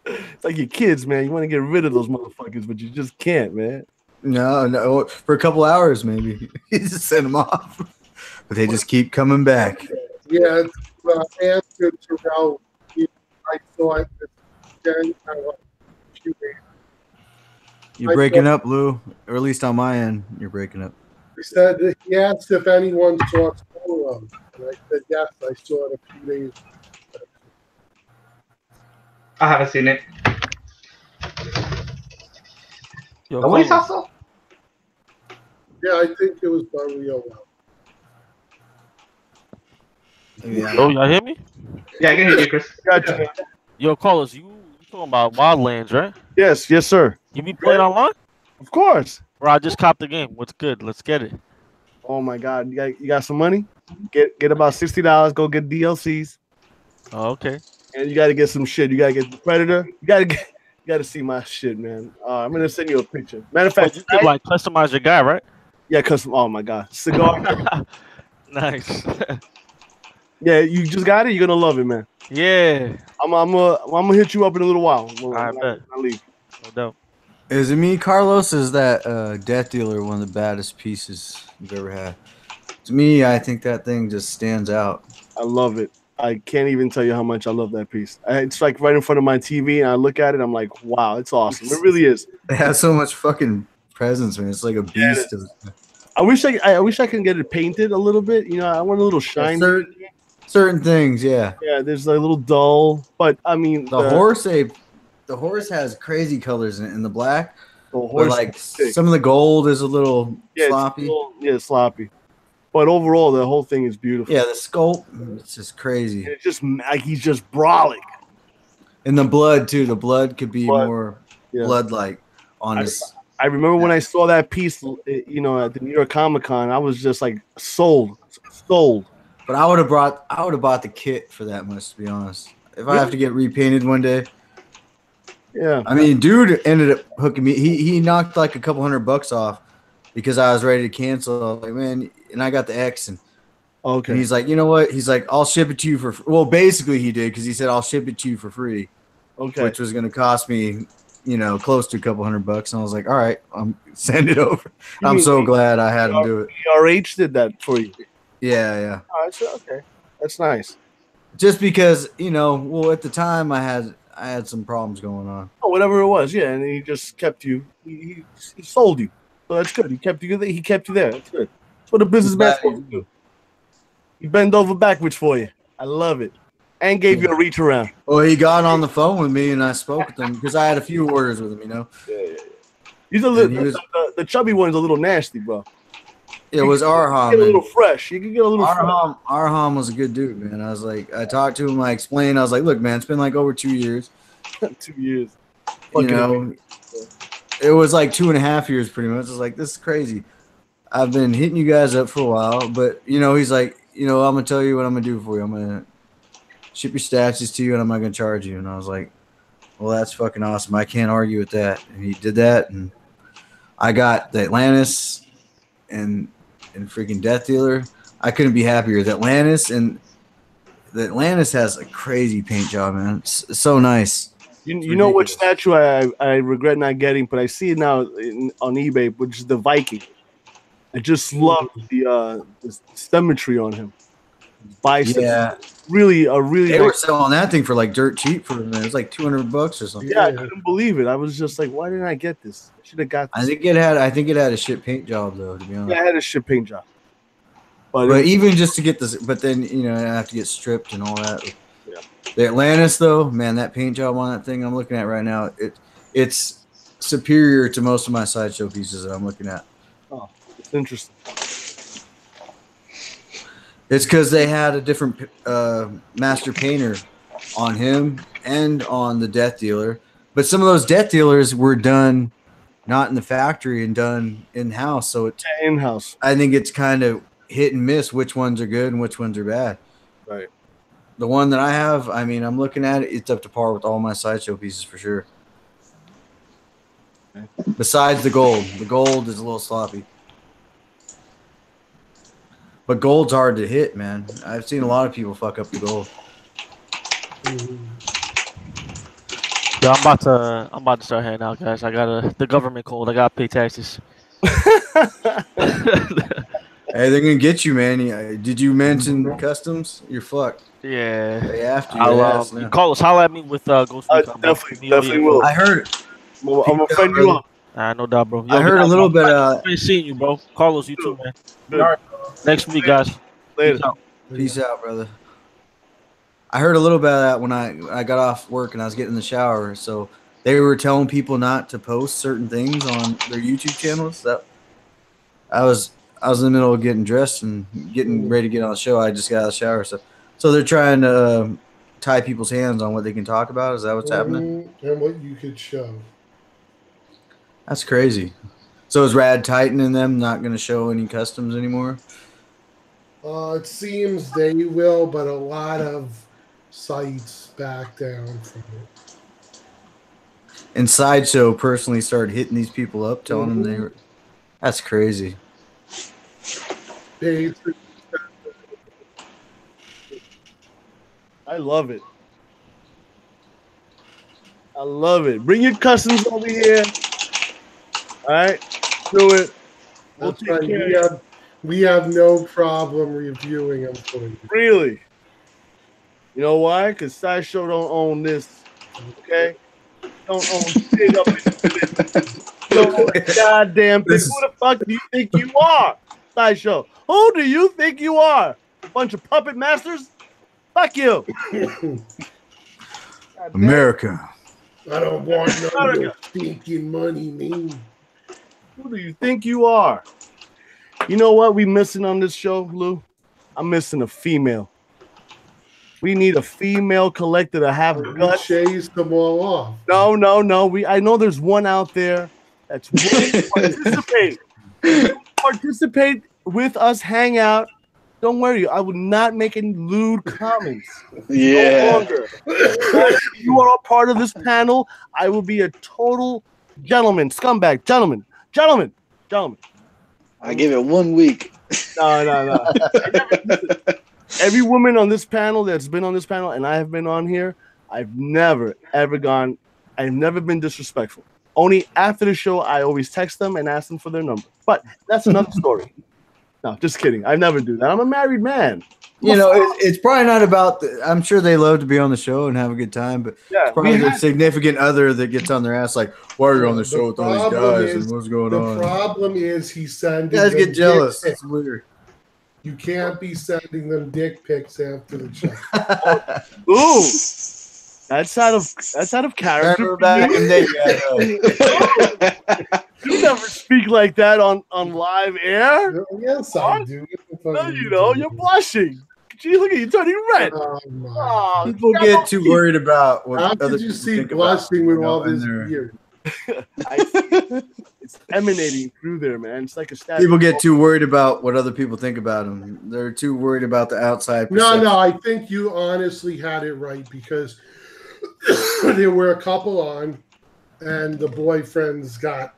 It's like your kids, man. You want to get rid of those motherfuckers, but you just can't, man. No, for a couple hours maybe. You just send them off, but they just keep coming back. Yeah, answer Terrell. I saw it again. You're breaking up, Lou, or at least on my end, you're breaking up. He said he asked if anyone saw Solo, and I said yes. I saw it a few days. I haven't seen it. Yo, saw? Yeah, I think it was done real well. Yeah. Yo, y'all hear me? Yeah, I can hear you, Chris. Gotcha. Yo, Carlos, you talking about Wildlands, right? Yes, sir. You be playing online? Of course. Bro, I just copped the game. What's good? Let's get it. Oh my God, you got some money? Get about $60. Go get DLCs. Oh, okay. And you got to get some shit. You got to get the Predator. You got to see my shit, man. I'm gonna send you a picture. Matter of fact, you can like customize your guy, right? Yeah, custom. Oh my God, cigar. Nice. Yeah, you just got it. You're gonna love it, man. Yeah. I'm gonna hit you up in a little while. I bet. I'll leave. No doubt. Is it me, Carlos? Is that Death Dealer one of the baddest pieces you've ever had? To me, I think that thing just stands out. I love it. I can't even tell you how much I love that piece. It's like right in front of my TV, and I look at it. I'm like, wow, it's awesome. It really is. It has so much fucking presence, man. It's like a beast. I wish I could get it painted a little bit. You know, I want a little shine. Certain things, yeah. Yeah, there's a little dull, but I mean, the horse has crazy colors in it, in the black. The horse, like some of the gold is a little sloppy. Sloppy. But overall, the whole thing is beautiful. Yeah, the sculpt, it's just crazy. And it's just like he's just brolic. And the blood too. The blood could be more blood-like on his. I remember when I saw that piece, you know, at the New York Comic Con, I was just like sold. But I would have bought the kit for that much, to be honest. If I have to get repainted one day. Yeah. I mean, dude ended up hooking me. He knocked like a couple $100 off because I was ready to cancel. I was like, man, and I got the X, and okay. And he's like, you know what? He's like, I'll ship it to you for. Well, basically he did because he said I'll ship it to you for free. Okay. Which was going to cost me, you know, close to a couple $100, and I was like, all right, send it over. I'm so glad I had him do it. RH did that for you. Yeah. Oh, okay, that's nice. Just because, you know, well, at the time I had some problems going on. Oh, whatever it was, yeah, and he just kept you. He sold you, so that's good. He kept you there. That's good. That's what a businessman supposed to do. He bend over backwards for you. I love it. and gave you a reach around. Well, he got on the phone with me and I spoke with him because I had a few orders with him, you know. Yeah. He's a little. The chubby one's a little nasty, bro. It was Arham. Get a little fresh. You can get a little fresh. Arham was a good dude, man. I was like, I talked to him, I explained. I was like, look, man, it's been like over 2 years. 2 years. You know, it was like 2.5 years pretty much. I was like, this is crazy. I've been hitting you guys up for a while, but you know, he's like, you know, I'm gonna tell you what I'm gonna do for you. I'm gonna ship your statues to you, and I'm not gonna charge you. And I was like, well, that's fucking awesome. I can't argue with that. And he did that, and I got the Atlantis and freaking Death Dealer. I couldn't be happier. The Atlantis has a crazy paint job, man. It's so nice. You know which statue I regret not getting, but I see it now on eBay, which is the Viking. I just love the symmetry on him. Biceps. Yeah, really. They were selling that thing for like dirt cheap for them. It was like $200 or something. Yeah, I couldn't believe it. I was just like, why didn't I get this? I should have got this. I think it had a shit paint job though, to be honest. Yeah, it had a shit paint job. But even just to get this, but then you know I have to get stripped and all that. Yeah. The Atlantis though, man, that paint job on that thing I'm looking at right now, it's superior to most of my sideshow pieces that I'm looking at. Oh, it's interesting. It's because they had a different master painter on him and on the Death Dealer. But some of those Death Dealers were done not in the factory and done in-house. So it's in-house. I think it's kind of hit and miss which ones are good and which ones are bad. Right. The one that I have, I mean, I'm looking at it, it's up to par with all my sideshow pieces for sure. Okay. Besides the gold. The gold is a little sloppy. But gold's hard to hit, man. I've seen a lot of people fuck up the gold. Yeah, I'm about to start heading out, guys. I got the government cold. I gotta pay taxes. Hey, they're gonna get you, man. Did you mention customs? You're fucked. Yeah. They after you. I'll call us. Holler at me with Ghost. Definitely will. I heard. I'm gonna friend you up. No doubt, bro. I heard a little bit. I've been seeing you, bro. Carlos, you too, man. Good. Next week, guys. Later. Peace out, brother. I heard a little bit of that when I got off work and I was getting in the shower. So they were telling people not to post certain things on their YouTube channels. That I was in the middle of getting dressed and getting ready to get on the show. I just got out of the shower, so they're trying to tie people's hands on what they can talk about. Is that what's happening? And what you could show. That's crazy. So is Rad Titan and them not going to show any customs anymore? It seems they will, but a lot of sites back down from it. And Sideshow personally started hitting these people up, telling them they were. That's crazy. I love it. I love it. Bring your customs over here. All right, do it. We'll That's right. We have no problem reviewing them for you. Really? You know why? Because Sideshow don't own this. Okay? Don't own shit up in this. Don't own a goddamn thing. Who the fuck do you think you are? Sideshow. Who do you think you are? A bunch of puppet masters? Fuck you. America. I don't want no stinking money, man. Who do you think you are? You know what we missing on this show, Lou? I'm missing a female. We need a female collector to have guts. Chase them all off. No. I know there's one out there that's willing to participate with us, hang out. Don't worry, I would not make any lewd comments. Yeah. No longer. If you are a part of this panel, I will be a total gentleman, scumbag, gentleman. I give it 1 week. No. Every woman on this panel that's been on this panel, and I have been on here, I've never been disrespectful. Only after the show, I always text them and ask them for their number. But that's another story. No, just kidding. I never do that. I'm a married man. You know, it's probably not about I'm sure they love to be on the show and have a good time, but it's probably their significant other that gets on their ass like, why are you on the show with all these guys and what's going on? The problem is he sending guys get jealous. It's weird. You can't be sending them dick pics after the check. Ooh, that's out of character. Remember back in the day, You never speak like that on live air. Yes, I do. No, you know, you're blushing. Gee, look at you turning red. Oh, people get too worried about what How other did you people see think blushing about, with all this and beard? It's emanating through there, man. It's like a statue. people get too worried about what other people think about them. They're too worried about the outside No, perception. I think you honestly had it right because there were a couple on, and the boyfriends got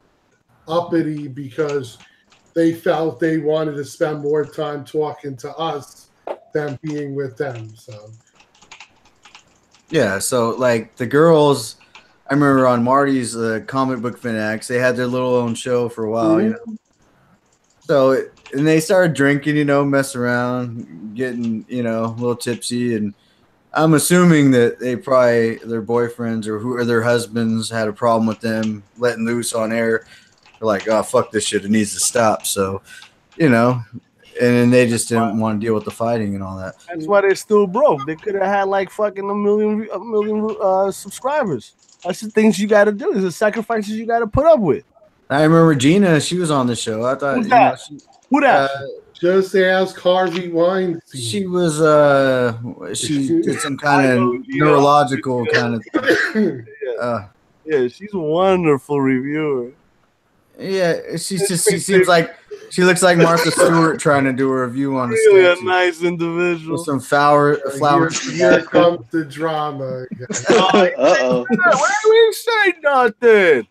uppity because they felt they wanted to spend more time talking to us than being with them. So Yeah, so like the girls, I remember on Marty's comic book fanatics, they had their little own show for a while, you know. So and they started drinking, you know, mess around, getting, you know, a little tipsy, and I'm assuming that they probably their boyfriends or their husbands had a problem with them letting loose on air. They're like, oh fuck this shit, it needs to stop. So, you know, and they just didn't want to deal with the fighting and all that. That's why they're still broke. They could have had like fucking a million subscribers. That's the things you got to do. There's the sacrifices you got to put up with. I remember Gina, she was on the show. I thought, Who's that? Who that? Just ask Harvey Weinstein. She was she did some kind of neurological kind of yeah, she's a wonderful reviewer. Yeah, she seems like she looks like Martha Stewart trying to do a review on the Really stage. a nice individual. With some flowers. Here comes the drama. Uh-oh. Why do we say nothing?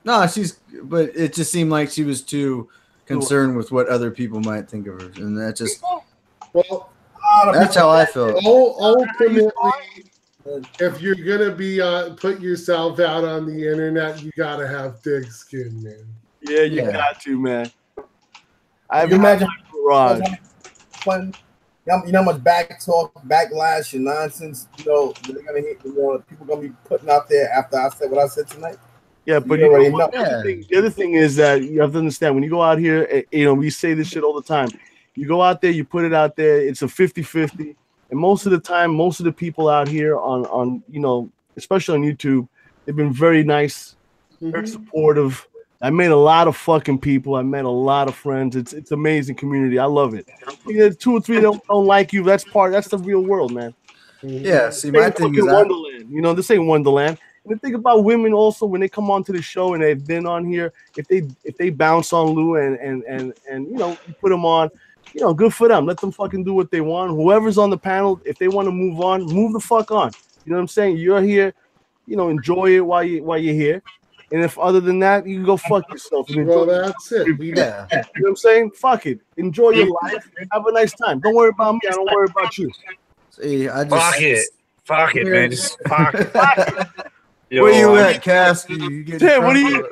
No, but it just seemed like she was too concerned with what other people might think of her, and that just that's how I felt. Ultimately, if you're gonna be put yourself out on the internet, you gotta have thick skin, man. Yeah, you got to, man. I Can you imagine garage. fun. You know how much back talk, backlash, and nonsense, you know, they're gonna hit, you know, people gonna be putting out there after I said what I said tonight. Yeah, but you already know. The other thing is that you have to understand when you go out here, you know, we say this shit all the time. You go out there, you put it out there, it's a 50-50. And most of the time, most of the people out here on you know, especially on YouTube, they've been very nice, very supportive. I met a lot of fucking people. I met a lot of friends. It's amazing community. I love it. You know, 2 or 3 don't like you. That's the real world, man. Yeah, see, my thing is Wonderland. You know, this ain't Wonderland. And the thing about women also, when they come onto the show and they've been on here, if they bounce on Lou and you know, you put them on, you know, good for them. Let them fucking do what they want. Whoever's on the panel, if they want to move on, move the fuck on. You know what I'm saying? You're here, you know, enjoy it while you're here. And if other than that, you can go fuck yourself. Well, that's it. You know what I'm saying? Fuck it. Enjoy your life. Have a nice time. Don't worry about me. I don't worry about you. See, Fuck it, man. Just fuck it. Yo, where you at, Cass? You get Tim, what are you?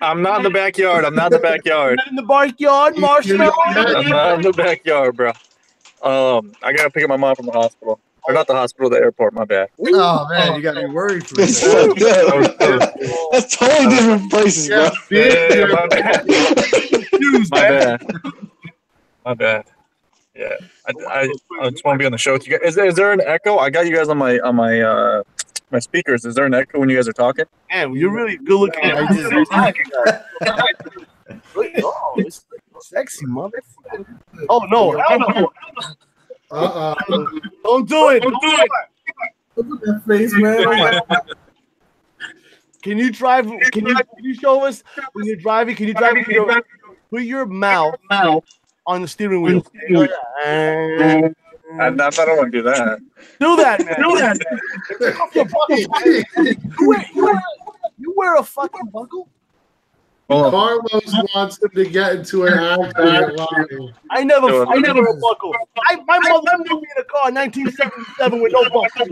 I'm not in the backyard. I'm not in the backyard. Not in the backyard, Marshmallow. I'm not in the backyard, bro. I gotta pick up my mom from the hospital. Or not the hospital, the airport. My bad. Oh man, you got me worried for that. That's totally different places, bro. Yeah, my bad. My bad. Yeah, I just want to be on the show with you guys. Is there an echo? I got you guys on my my speakers. Is there an echo when you guys are talking? Man, you're really good looking. Oh, it's sexy, motherfucker. Oh no! Don't do it! Don't do it! Look at that face, man. Can you drive? Can you show us when you're driving? Can you drive with your mouth on the steering wheel? I don't want to do that. Do that, man. Do that. You wear a fucking buckle? Carlos wants him to get into an accident. I never wear a buckle. My mother put me in a car in 1977 with no buckle.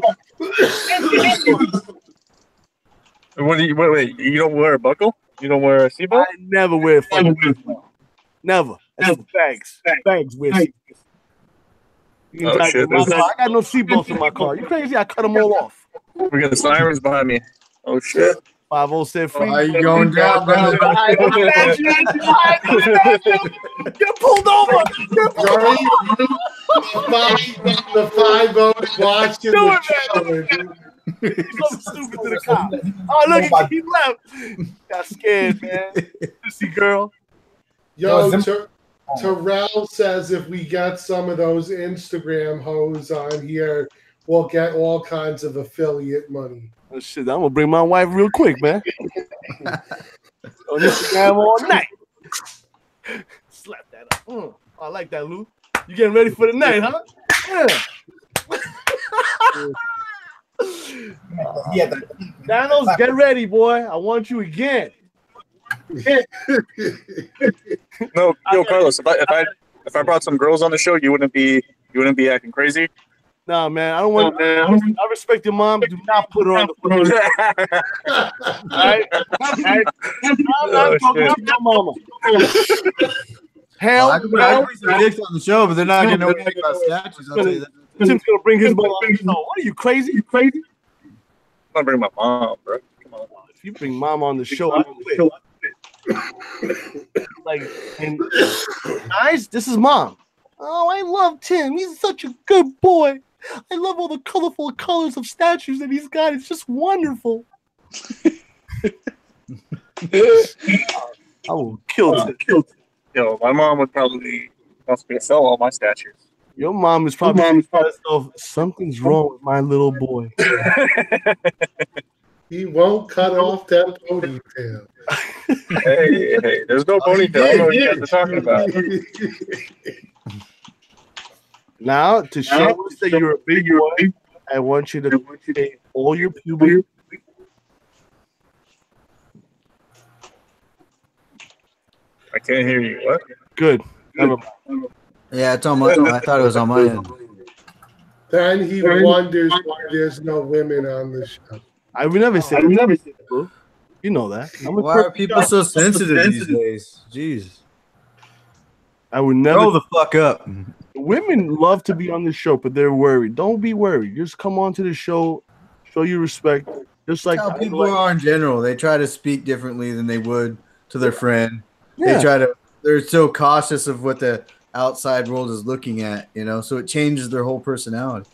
Wait, you don't wear a buckle? You don't wear a seatbelt? I never wear a fucking seatbelt. Never. It's bags with seatbelts. Oh, shit. I got no seatbelts in my car. You crazy? I cut them all off. We got the sirens behind me. Oh shit. 50 said free. How you going down, brother? Get pulled over. Get pulled over. The 5-0 watching the show. Something stupid to the cop. Oh, look, he left. Got scared, man. Sissy girl. Yo, Terrell says if we get some of those Instagram hoes on here, we'll get all kinds of affiliate money. Oh, shit, I'm gonna bring my wife real quick, man. On Instagram all night. Slap that up. I like that, Lou. You getting ready for the night, huh? Yeah. Thanos, get ready, boy. I want you again. No, yo, Carlos. If I brought some girls on the show, you wouldn't be acting crazy. Nah, man, I don't want. I respect your mom. Do not put her on the phone. All right? I'm not talking to your mama. Hell, I can put some dicks on the show, but they're not gonna know anything about statues. I'll tell you that. Tim's gonna bring his mother on the show. What are you crazy? You crazy? I'm gonna bring my mom, bro. Come on. If you bring mom on the show, I quit. Like, and guys, this is mom. Oh, I love Tim. He's such a good boy. I love all the colorful colors of statues that he's got. It's just wonderful. I will kill Tim. Yo, my mom would probably wants me to sell all my statues. Your mom is probably something's wrong with my little boy. He won't cut off that ponytail. Hey, there's no ponytail. I don't know what you guys are talking about. Now, to show us that you're a big boy, I want you to shave all your puberty. I can't hear you. What? Good. Yeah, it's on my. I thought it was on my end. Then he wonders why there's no women on the show. I would never say that, bro. You know that. Why are people so sensitive these days? Jeez. I would never. Grow the fuck up. Women love to be on the show, but they're worried. Don't be worried. Just come on to the show, show you respect. Just like how people are in general. They try to speak differently than they would to their friend. Yeah. They're so cautious of what the outside world is looking at, you know, so it changes their whole personality.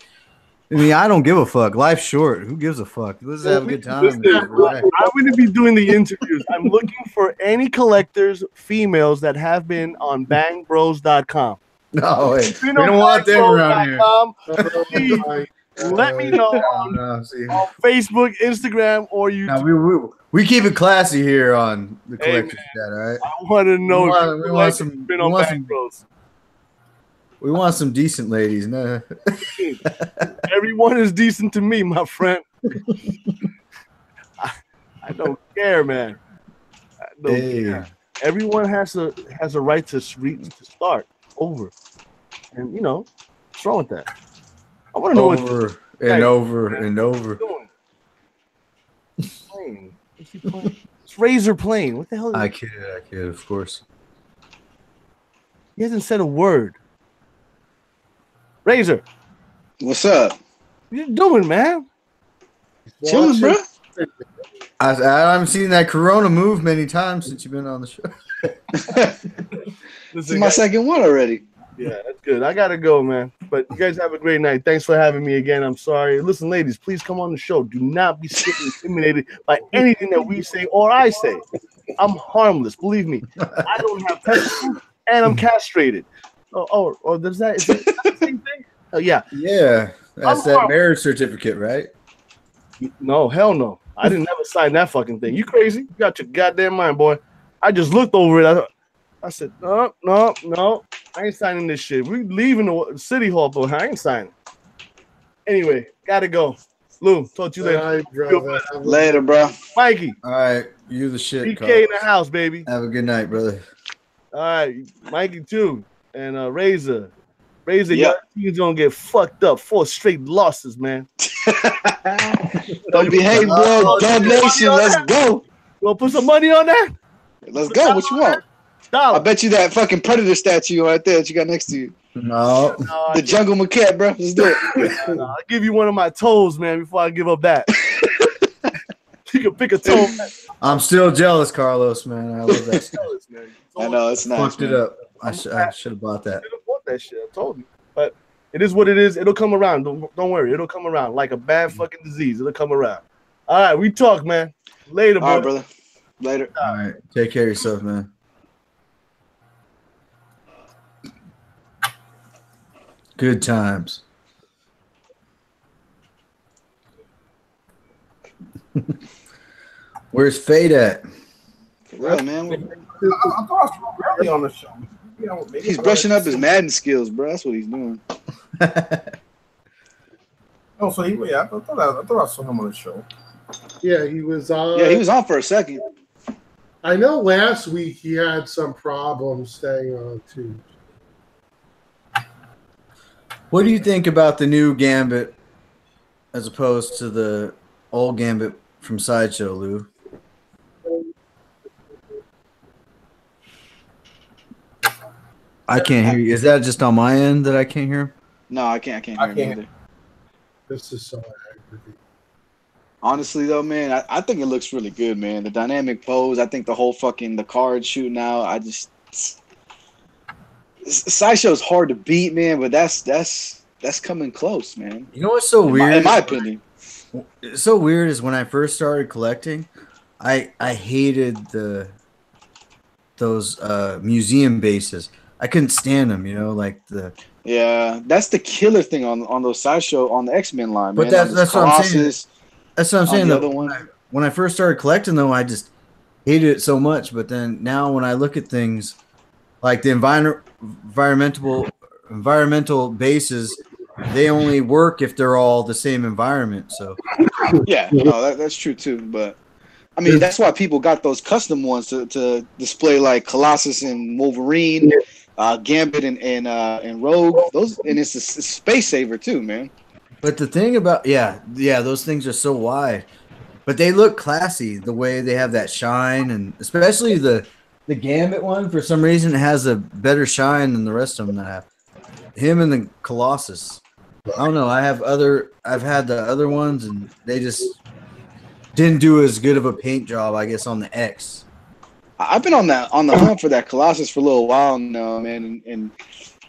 I mean, I don't give a fuck. Life's short. Who gives a fuck? Let's have a good time. I'm going to be doing the interviews. I'm looking for any collectors, females that have been on bangbros.com. No, wait. We don't want them around here. Please, let me know on Facebook, Instagram, or YouTube. No, we keep it classy here on the collector's chat, all right? I want to know we want some decent ladies. No. Everyone is decent to me, my friend. I don't care, man. I don't care. Everyone has a right to start over, and you know what's wrong with that. I want to know over and over. It's Razor playing. What the hell? I kid, of course. He hasn't said a word. Razor, what's up? What you doing, man? Chilling, bro. I haven't seen that Corona move many times since you've been on the show. This is my second one already. Yeah, that's good. I gotta go, man. But you guys have a great night. Thanks for having me again. I'm sorry. Listen, ladies, please come on the show. Do not be intimidated by anything that we say or I say. I'm harmless. Believe me. I don't have testicles and I'm castrated. Oh, is that the same thing? Oh, yeah. Yeah. That's that marriage certificate, right? No, hell no. I didn't ever sign that fucking thing. You crazy? You got your goddamn mind, boy. I just looked over it. I said, no. I ain't signing this shit. We leaving the city hall, but I ain't signing. Anyway, gotta go. Lou, talk to you later. Later, bro. Mikey. All right. You the shit. PK in the house, baby. Have a good night, brother. All right. Mikey, too. And Razor. Your team's gonna get fucked up. 4 straight losses, man. Don't behave, bro. Dub Nation, let's go. You wanna put some money on that? Let's go. What you want? I bet you that fucking predator statue right there that you got next to you. No. The jungle maquette, bro. Let's do it. I'll give you one of my toes, man, before I give up that. You can pick a toe. I'm still jealous, Carlos, man. I love that stuff. I know it's nice. Fucked it up. I should have bought that. I bought that shit. I told you. But it is what it is. It'll come around. Don't worry. It'll come around like a bad fucking disease. It'll come around. All right, we talk, man. Later, All right, brother. Later. All right. Take care of yourself, man. Good times. Where's Fade at? For real, man. I thought I was early on the show. You know, maybe He's brushing up his Madden skills, bro. That's what he's doing. Oh, so I thought I saw him on the show. Yeah, he was on. Yeah, he was on for a second. I know last week he had some problems staying on too. What do you think about the new Gambit as opposed to the old Gambit from Sideshow, Lou? I can't hear you. Is that just on my end that I can't hear? No, I can't hear him either. This is so aggravating. Honestly, though, man, I think it looks really good, man. The dynamic pose, I think the whole the card shooting out, Sideshow's hard to beat, man, but that's coming close, man. You know what's so weird? In my opinion. It's so weird is when I first started collecting, I hated those museum bases. I couldn't stand them, Yeah, that's the killer thing on those Sideshow on the X-Men line, but man. that's what I'm saying. That's what I'm saying. The though. other one. When I first started collecting, though, I just hated it so much. But then now, when I look at things like the environmental bases, they only work if they're all the same environment. So yeah, no, that's true too. But I mean, that's why people got those custom ones to display like Colossus and Wolverine, Gambit and Rogue. Those, and it's a space saver too, man. But the thing about those things are so wide, but they look classy the way they have that shine, and especially the Gambit one. For some reason, it has a better shine than the rest of them that have. Him and the Colossus. I don't know. I've had the other ones, and they just didn't do as good of a paint job, I guess, on the X. I've been on the hunt for that Colossus for a little while now, man, and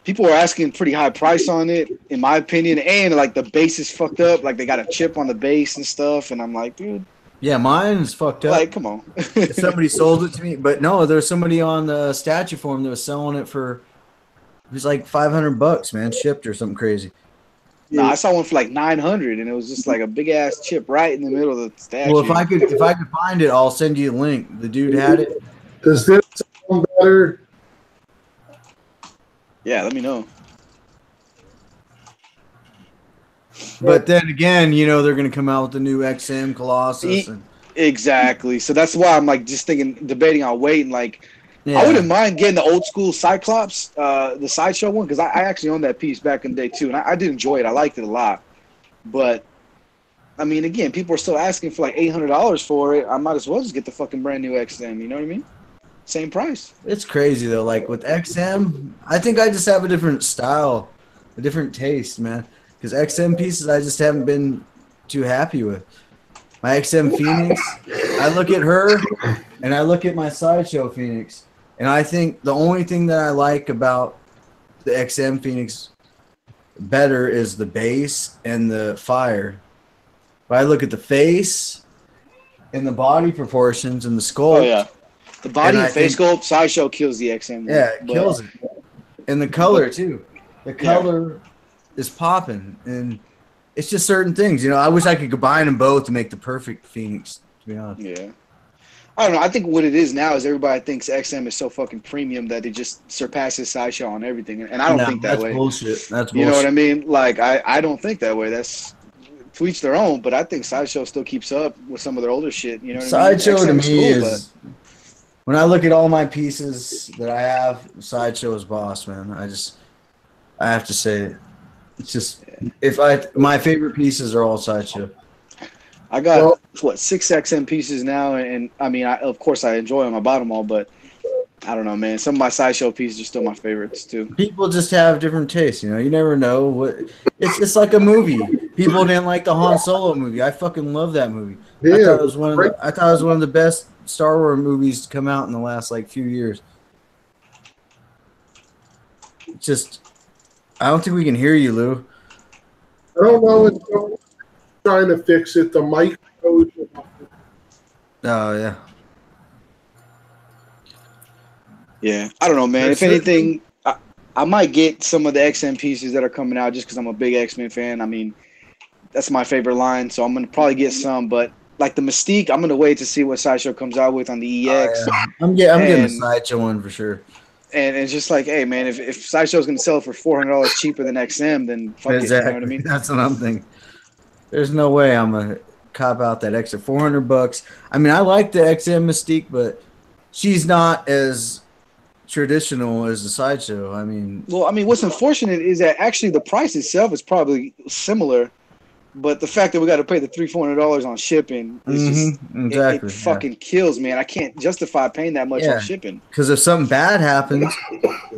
people are asking pretty high price on it, in my opinion, and like the base is fucked up, like they got a chip on the base and stuff, and I'm like, dude. Yeah, mine's fucked up. Like, come on. Somebody sold it to me, but no, there's somebody on the statue forum that was selling it for. It was like $500, man, shipped or something crazy. No, I saw one for like 900, and it was just like a big ass chip right in the middle of the statue. Well, if I could find it, I'll send you a link. The dude had it. Does this sound better? Yeah, let me know. But then again, they're going to come out with the new XM Colossus. Exactly. So that's why I'm like just debating on waiting. Like, Yeah. I wouldn't mind getting the old school Cyclops, the Sideshow one, because I actually owned that piece back in the day too, and I did enjoy it. I liked it a lot. But I mean, again, people are still asking for like $800 for it. I might as well just get the fucking brand new XM. You know what I mean? Same price. It's crazy though. Like with XM, I think I just have a different style, a different taste, man. Because XM pieces, I just haven't been too happy with. My XM Phoenix, I look at her, and I look at my Sideshow Phoenix, and I think the only thing that I like about the XM Phoenix better is the base and the fire. But I look at the face and the body proportions and the sculpt. Oh yeah, the body and face sculpt, Sideshow kills the XM. Yeah, it kills it. And the color too. The color is popping, and it's just certain things. I wish I could combine them both to make the perfect Phoenix. To be honest. Yeah. I don't know. I think what it is now is everybody thinks XM is so fucking premium that it just surpasses Sideshow on everything, and I don't think that way. That's bullshit. That's bullshit. You know what I mean? Like I don't think that way. That's to each their own. But I think Sideshow still keeps up with some of their older shit. You know what I mean? Sideshow to me is when I look at all my pieces that I have, Sideshow is boss, man. I have to say it. It's just my favorite pieces are all Sideshow. I got 6 XM pieces now, and I mean, of course I enjoy them. I bought them all, but I don't know, man. Some of my Sideshow pieces are still my favorites too. People just have different tastes, you never know what. It's just like a movie. People didn't like the Han Solo movie. I fucking love that movie. Yeah, I thought it was one of the best Star Wars movies to come out in the last like few years. Just, I don't think we can hear you, Lou. I don't know what's going on. Trying to fix it. The mic goes. Oh yeah. Yeah, I don't know, man. If anything, I might get some of the XM pieces that are coming out just because I'm a big X-Men fan. I mean, that's my favorite line, so I'm gonna probably get some. But like the Mystique, I'm gonna wait to see what Sideshow comes out with on the EX. Yeah. I'm getting the Sideshow one for sure. And it's just like, hey, man, if Sideshow's gonna sell it for $400 cheaper than XM, then fuck it. You know what I mean? That's what I'm thinking. There's no way I'm gonna cop out that extra $400. I mean, I like the XM Mystique, but she's not as traditional as the Sideshow. I mean, what's unfortunate is that actually the price itself is probably similar, but the fact that we got to pay the $300-$400 on shipping is just it fucking kills, man. I can't justify paying that much on shipping. Because if something bad happens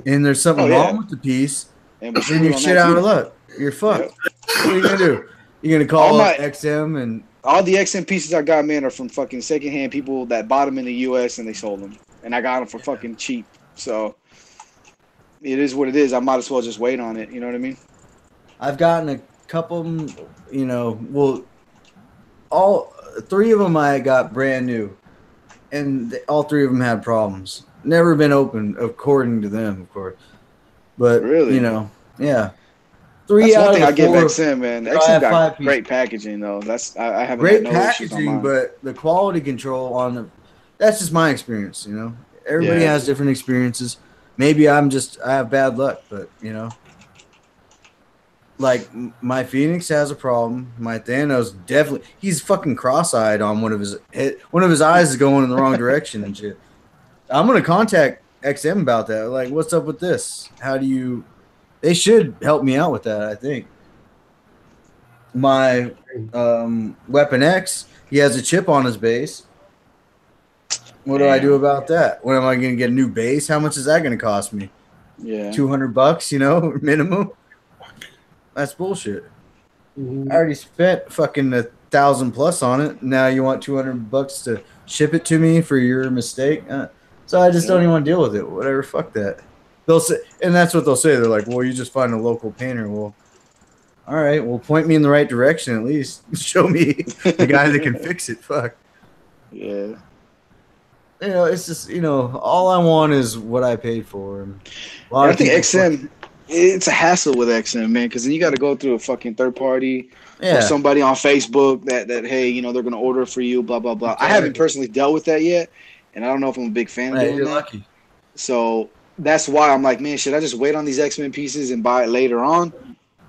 and there's something wrong with the piece, then you're shit out of luck. You're fucked. What are you gonna do? You're gonna call up XM and all the XM pieces I got, man, are from fucking secondhand people that bought them in the US and they sold them, and I got them for fucking cheap. So it is what it is. I might as well just wait on it. You know what I mean? I've gotten a couple, all three of them I got brand new, and all three of them had problems. Never been opened, according to them, of course. But really, yeah. That's one thing I give XM, man. XM got great packaging, though. I haven't great had no issues on mine. But the quality control that's just my experience, Everybody has different experiences. Maybe I have bad luck, but like my Phoenix has a problem. My Thanos he's fucking cross-eyed on one of his eyes is going in the wrong direction and shit. I'm gonna contact XM about that. Like, what's up with this? They should help me out with that. I think my Weapon X, he has a chip on his base. What do I do about that? When am I going to get a new base? How much is that going to cost me? Yeah, $200, minimum. That's bullshit. I already spent fucking $1,000+ on it. Now you want $200 to ship it to me for your mistake? So I just don't even want to deal with it. Whatever, fuck that. They'll say, and that's what they'll say. They're like, "Well, you just find a local painter." Well, all right. Well, point me in the right direction at least. Show me the guy that can fix it. Fuck. Yeah. It's just all I want is what I paid for. I think XM, it's a hassle with XM, man, because then you got to go through a fucking third party or somebody on Facebook that hey, they're gonna order it for you, blah blah blah. I haven't personally dealt with that yet, and I don't know if I'm a big fan of doing you're that. Lucky. So that's why I'm like, man, should I just wait on these X-Men pieces and buy it later on,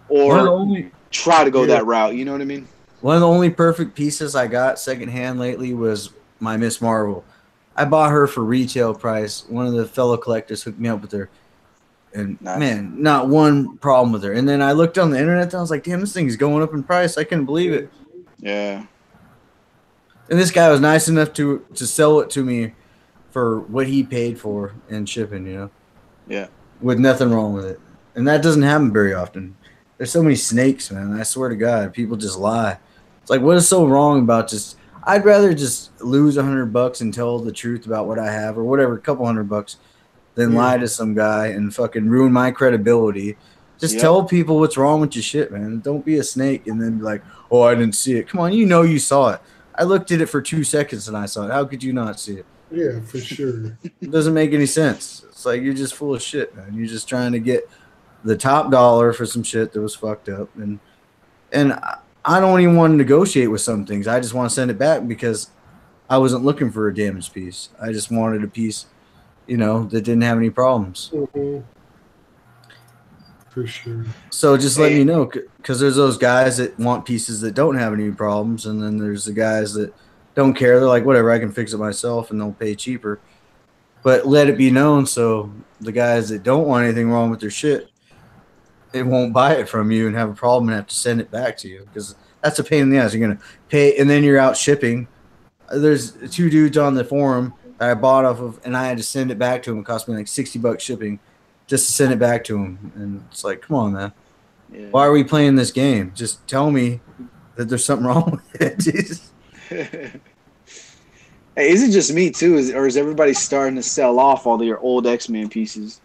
or try to go that route? You know what I mean? One of the only perfect pieces I got secondhand lately was my Miss Marvel. I bought her for retail price. One of the fellow collectors hooked me up with her. And, man, not one problem with her. And then I looked on the internet and I was like, damn, this thing is going up in price. I couldn't believe it. Yeah. And this guy was nice enough to sell it to me for what he paid for and shipping, Yeah. With nothing wrong with it. And that doesn't happen very often. There's so many snakes, man. I swear to God, people just lie. It's like, what is so wrong about just... I'd rather just lose $100 and tell the truth about what I have or whatever, a couple $100, than lie to some guy and fucking ruin my credibility. Just tell people what's wrong with your shit, man. Don't be a snake and then be like, oh, I didn't see it. Come on, you saw it. I looked at it for 2 seconds and I saw it. How could you not see it? Yeah, for sure. It doesn't make any sense. It's like you're just full of shit, man. You're just trying to get the top dollar for some shit that was fucked up. And I don't even want to negotiate with some things. I just want to send it back because I wasn't looking for a damaged piece. I just wanted a piece, that didn't have any problems. Mm-hmm. For sure. So just let me know, because there's those guys that want pieces that don't have any problems, and then there's the guys that don't care. They're like, whatever, I can fix it myself, and they'll pay cheaper. But let it be known so the guys that don't want anything wrong with their shit, it won't buy it from you and have a problem and have to send it back to you, because that's a pain in the ass. You're going to pay, and then you're out shipping. There's 2 dudes on the forum that I bought off of, and I had to send it back to them. It cost me like $60 shipping just to send it back to them. And it's like, come on, man. Yeah. Why are we playing this game? Just tell me that there's something wrong with it. Jesus. Hey, is it just me too, or is everybody starting to sell off all their old X-Men pieces?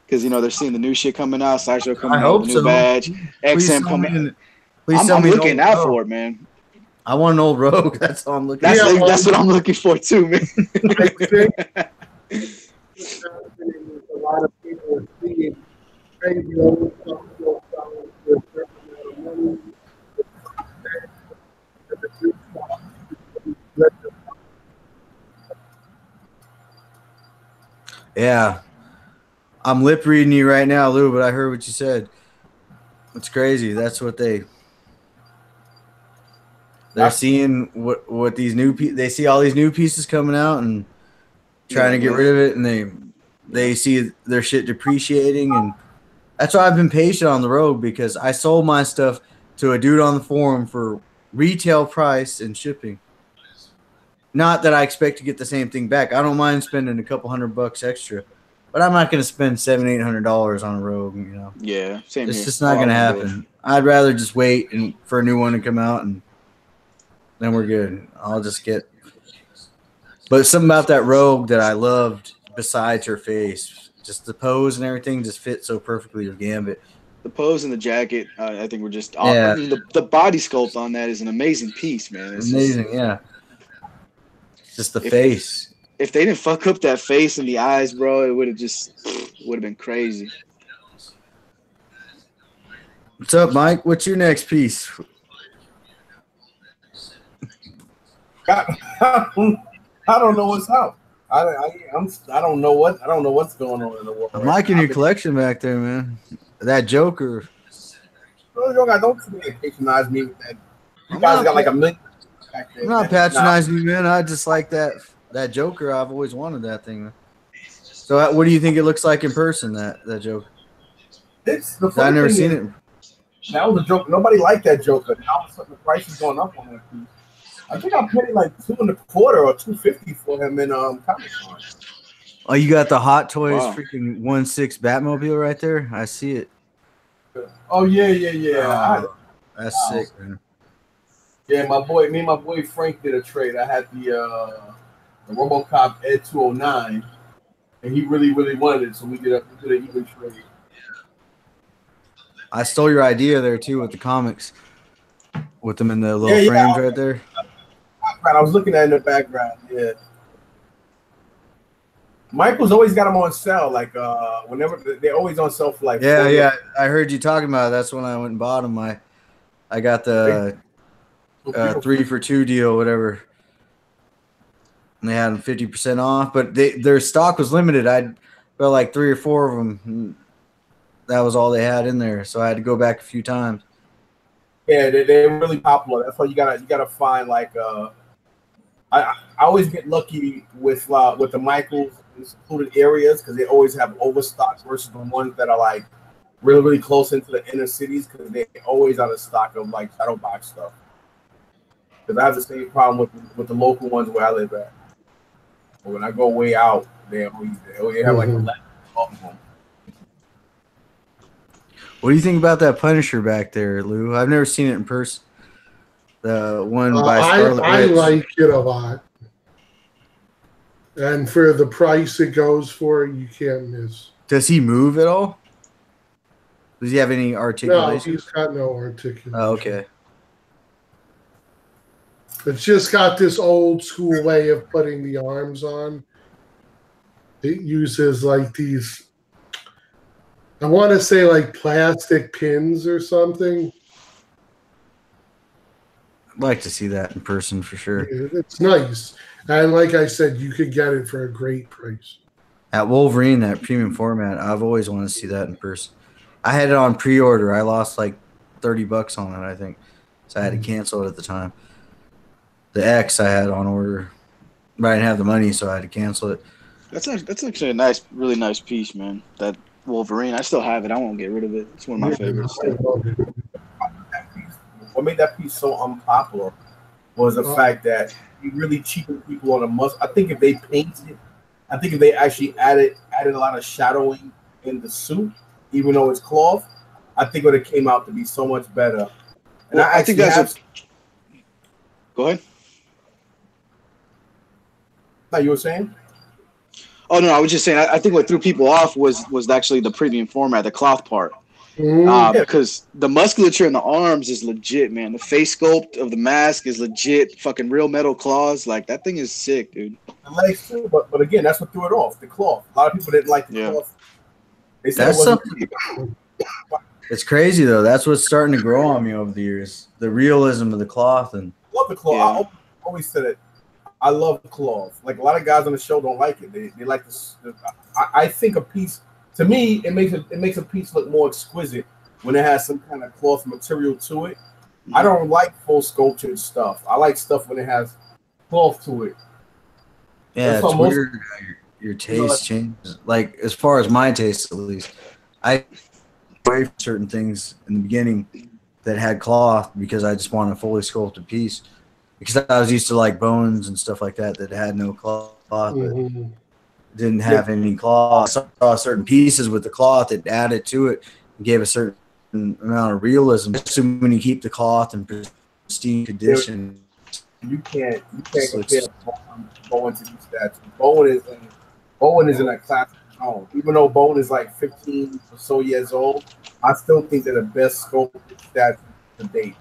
Because they're seeing the new shit coming out, Sideshow coming I out with hope a new so. badge, Please XM sell me coming. please sell I'm me an looking old out Rogue. for it, man. I want an old Rogue. That's all I'm looking That's for. that's what I'm looking for too, man. I think what's happening is a lot of people are seeing maybe old stuff still selling for a certain amount of money. And the new stuff is let them Yeah. I'm lip reading you right now, Lou, but I heard what you said. It's crazy. That's what they're seeing what these new they see all these new pieces coming out and trying to get rid of it, and they see their shit depreciating, and that's why I've been patient on the Rogue, because I sold my stuff to a dude on the forum for retail price and shipping. Not that I expect to get the same thing back. I don't mind spending a couple $100 extra, but I'm not going to spend $700-800 on a Rogue. Yeah, same It's here. just not going to happen. I'd rather just wait for a new one to come out, and then we're good. I'll just get. But something about that Rogue that I loved, besides her face, just the pose and everything, just fit so perfectly with Gambit. The pose and the jacket, I think, were just awesome. Yeah. I mean, the body sculpt on that is an amazing piece, man. It's amazing, yeah. Just the face. If they didn't fuck up that face and the eyes, bro, it would have been crazy. What's up, Mike? What's your next piece? I don't know what's up. I don't know what's going on in the world. I'm liking your collection back there, man. That Joker. Don't patronize me with that. You guys got like a million back there. I'm not patronizing you, man. I just like that Joker. I've always wanted that thing, man. So, what do you think it looks like in person? That Joker. I've never seen it. That was a joke. Nobody liked that Joker. Now the price is going up on that piece. I think I paid like $225 or $250 for him in Comic-Con. Oh, you got the Hot Toys freaking 1/6 Batmobile right there. I see it. Oh yeah. That's sick, man. Yeah, me and my boy Frank did a trade. I had the RoboCop Ed 209, and he really wanted it, so we did an even trade. I stole your idea there too with the comics, with them in the little frames right there. I was looking at it in the background. Yeah, Michael's always got them on sale. Like whenever they're always on sale for like. Yeah. I heard you talking about it. That's when I went and bought them. I got the 3 for 2 deal, whatever. And they had them 50% off, but their stock was limited. I got like 3 or 4 of them. That was all they had in there, so I had to go back a few times. Yeah, they're really popular. That's why you gotta find like I always get lucky with the Michaels in secluded areas because they always have overstock versus the ones that are like really close into the inner cities because they're always out of stock of like shadow box stuff. Because I have the same problem with the local ones where I live at. But when I go way out, they have like 11 of them. What do you think about that Punisher back there, Lou? I've never seen it in person. The one by Scarlet I Witch. like it a lot. And for the price it goes for, you can't miss. Does he move at all? Does he have any articulation? No, he's got no articulation. Oh, okay. It's just got this old school way of putting the arms on. It uses like these, I want to say like plastic pins or something. I'd like to see that in person for sure. Yeah, it's nice. And like I said, you could get it for a great price. At Wolverine, that premium format, I've always wanted to see that in person. I had it on pre-order. I lost like $30 on it, I think. So I had to cancel it at the time. The X I had on order. But I didn't have the money, so I had to cancel it. That's actually a really nice piece, man. That Wolverine, I still have it. I won't get rid of it. It's one of my favorites. What made that piece so unpopular was the fact that he really cheapened people on a must. I think if they painted, I think if they actually added a lot of shadowing in the suit, even though it's cloth, I think it would have came out to be so much better. And well, I think that's Go ahead. No, you were saying? Oh no, I was just saying. I think what threw people off was actually the premium format, the cloth part, because the musculature in the arms is legit, man. The face sculpt of the mask is legit. Fucking real metal claws, like that thing is sick, dude. The legs too, but again, that's what threw it off. The cloth. A lot of people didn't like the cloth. They said That's something. It's crazy though. That's what's starting to grow on me over the years. The realism of the cloth and. I love the cloth. I always said it. I love the cloth. Like a lot of guys on the show don't like it. They like this. I think a piece, to me, it makes a piece look more exquisite when it has some kind of cloth material to it. I don't like full sculptured stuff. I like stuff when it has cloth to it. Yeah, it's weird how your taste changes. Like as far as my taste, at least, I away from certain things in the beginning that had cloth because I just wanted a fully sculpted piece. Because I was used to like bones and stuff like that had no cloth, but didn't have any cloth. I saw certain pieces with the cloth that added to it and gave a certain amount of realism. Especially when you keep the cloth in pristine condition. You can't compare Bowen to these statues. Bowen is in a classic zone. Even though Bowen is like 15 or so years old, I still think they're the best sculpted statues to date.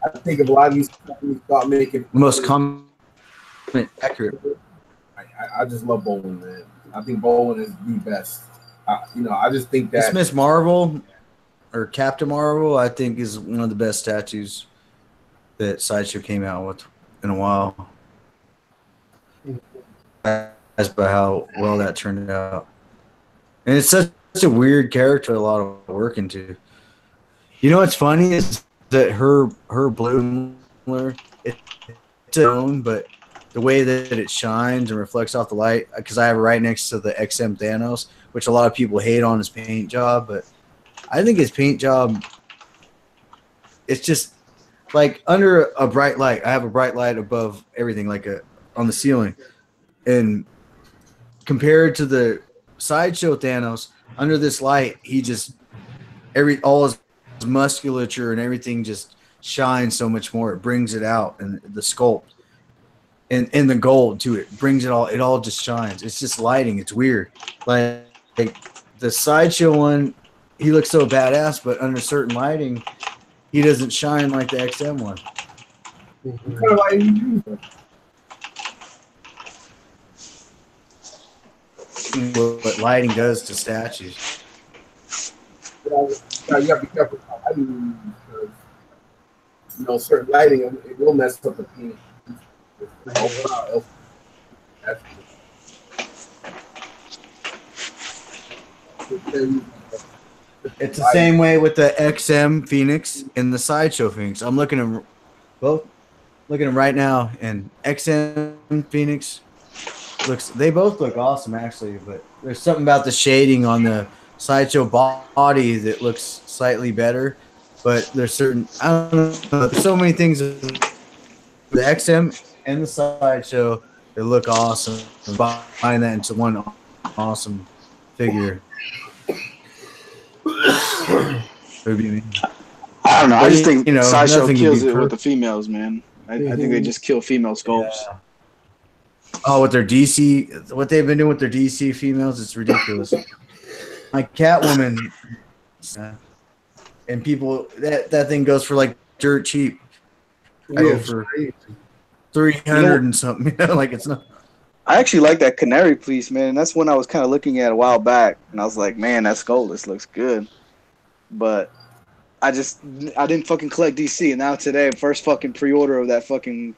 I think if a lot of these companies start making most common accurate. I just love Bowen, man. I think Bowen is the best. I just think that Miss Marvel or Captain Marvel, I think, is one of the best statues that Sideshow came out with in a while. That's by how well that turned out. And it's such a weird character, a lot of work into. You know what's funny is that her blue, it's own, but the way that it shines and reflects off the light, because I have it right next to the XM Thanos, which a lot of people hate on his paint job, but I think his paint job, it's just like under a bright light. I have a bright light above everything, like on the ceiling, and compared to the Sideshow Thanos, under this light, he just all his musculature and everything just shines so much more. It brings it out, and the sculpt and the gold to it brings it all just shines. It's just lighting. It's weird. Like the Sideshow one, he looks so badass, but under certain lighting, he doesn't shine like the XM one. What lighting does to statues. You have to be careful about lighting because certain lighting it will mess up the paint. It's the same way with the XM Phoenix and the Sideshow Phoenix. I'm looking at both, looking at them right now, and XM Phoenix they both look awesome actually, but there's something about the shading on the Sideshow body that looks slightly better, but there's certain, I don't know, there's so many things. The XM and the Sideshow, they look awesome. Combine that into one awesome figure. I don't know. I just think Sideshow kills it with the females, man. I think they just kill female sculpts. Yeah. Oh, with their DC, what they've been doing with their DC females, it's ridiculous. Like Catwoman, and people, that thing goes for like dirt cheap. I go for 300 and something. Like it's not. I actually like that Canary Police, man. That's one I was kind of looking at a while back, and I was like, man, that Skullus looks good. But I didn't fucking collect DC, and now today, first fucking pre-order of that fucking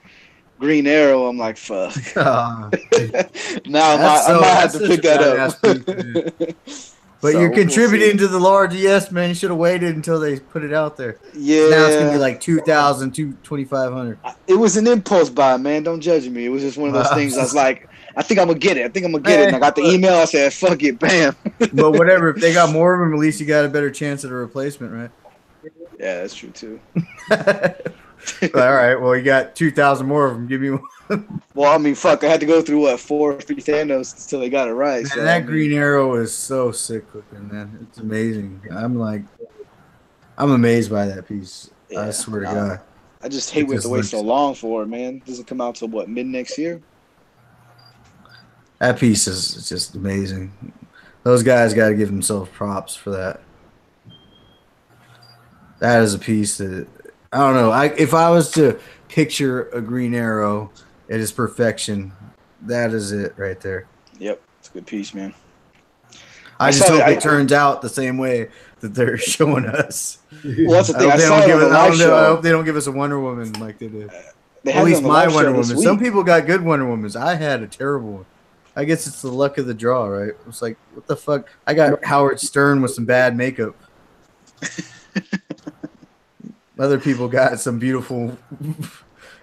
Green Arrow, I'm like, fuck. Now I might have to pick that up. But so, you're contributing to the large ES, man. You should have waited until they put it out there. Yeah. Now it's going to be like 2,000, 2,500. It was an impulse buy, man. Don't judge me. It was just one of those things I was like, I think I'm going to get it. And I got the email. I said, fuck it. Bam. But whatever. If they got more of them, at least you got a better chance at a replacement, right? Yeah, that's true, too. All right. Well, you got 2,000 more of them. Give me one. Well, I mean, fuck. I had to go through, 4 or 3 Thanos until they got it right. Man, that Green Arrow is so sick looking, man. It's amazing. I'm like, I'm amazed by that piece. Yeah, I swear to God. I just hate we have to wait so long for it, man. Doesn't come out till what, mid next year? That piece is just amazing. Those guys got to give themselves props for that. That is a piece that I don't know. If I was to picture a Green Arrow at its perfection, that is it right there. Yep, it's a good piece, man. I just hope it turns out the same way that they're showing us. Well, that's the thing. I hope they don't give us a Wonder Woman like they did. At least my Wonder Woman. Some people got good Wonder Womans. I had a terrible one. I guess it's the luck of the draw, right? It's like, what the fuck? I got Howard Stern with some bad makeup. Other people got some beautiful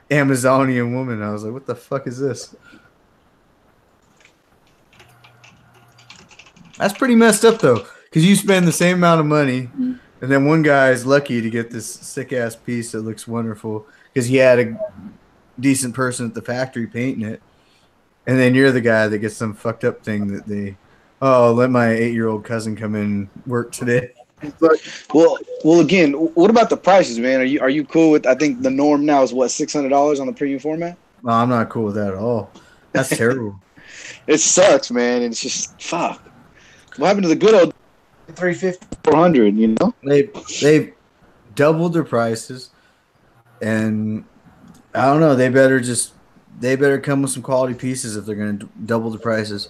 Amazonian woman. I was like, what the fuck is this? That's pretty messed up, though, because you spend the same amount of money, and then one guy is lucky to get this sick-ass piece that looks wonderful because he had a decent person at the factory painting it, and then you're the guy that gets some fucked-up thing that they, let my 8-year-old cousin come in and work today. Well, again, what about the prices, man? Are you cool with? I think the norm now is what, $600 on the premium format. No, I'm not cool with that at all. That's terrible. It sucks, man. It's just fuck. What happened to the good old 350, 400? You know, they've doubled their prices, and I don't know. They better come with some quality pieces if they're going to double the prices.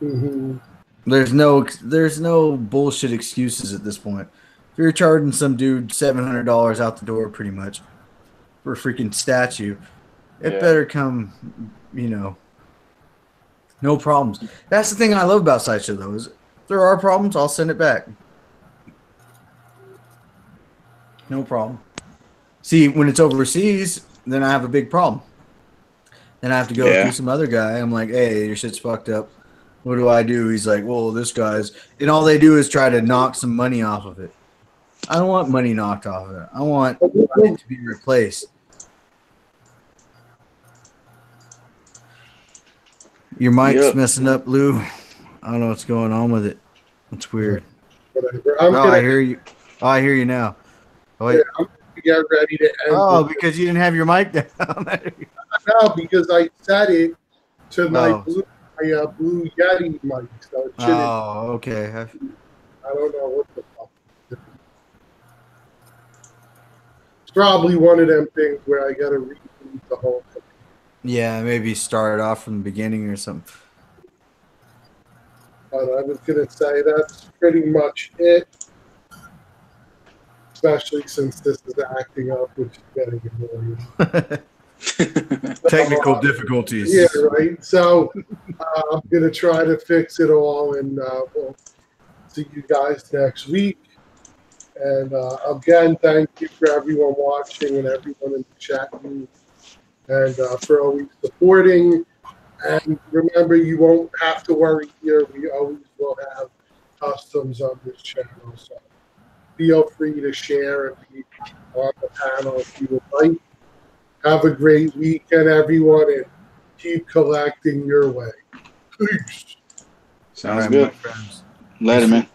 Mm-hmm. There's no bullshit excuses at this point. If you're charging some dude $700 out the door, pretty much, for a freaking statue, it better come, no problems. That's the thing I love about Sideshow, though, is if there are problems, I'll send it back. No problem. See, when it's overseas, then I have a big problem. Then I have to go through some other guy. I'm like, hey, your shit's fucked up. What do I do? He's like, well, this guy's... And all they do is try to knock some money off of it. I don't want money knocked off of it. I want it to be replaced. Your mic's messing up, Lou. I don't know what's going on with it. It's weird. I hear you. Oh, I hear you now. Oh, wait. I'm going to get ready to end because you didn't have your mic down. No, because I set it to my Blue Yeti mic. So it shouldn't. Oh, okay. I don't know what the fuck. It's probably one of them things where I got to reboot the whole thing. Yeah, maybe start off from the beginning or something. But I was going to say that's pretty much it. Especially since this is acting up, which is getting annoying. Technical difficulties. Yeah, right. So I'm going to try to fix it all, and we'll see you guys next week. And again, thank you for everyone watching and everyone in the chat room, and for always supporting. And remember, you won't have to worry here. We always will have customs on this channel. So feel free to share and be on the panel if you would like. Have a great weekend, everyone, and keep collecting your way. Peace. Sounds good. Later, man.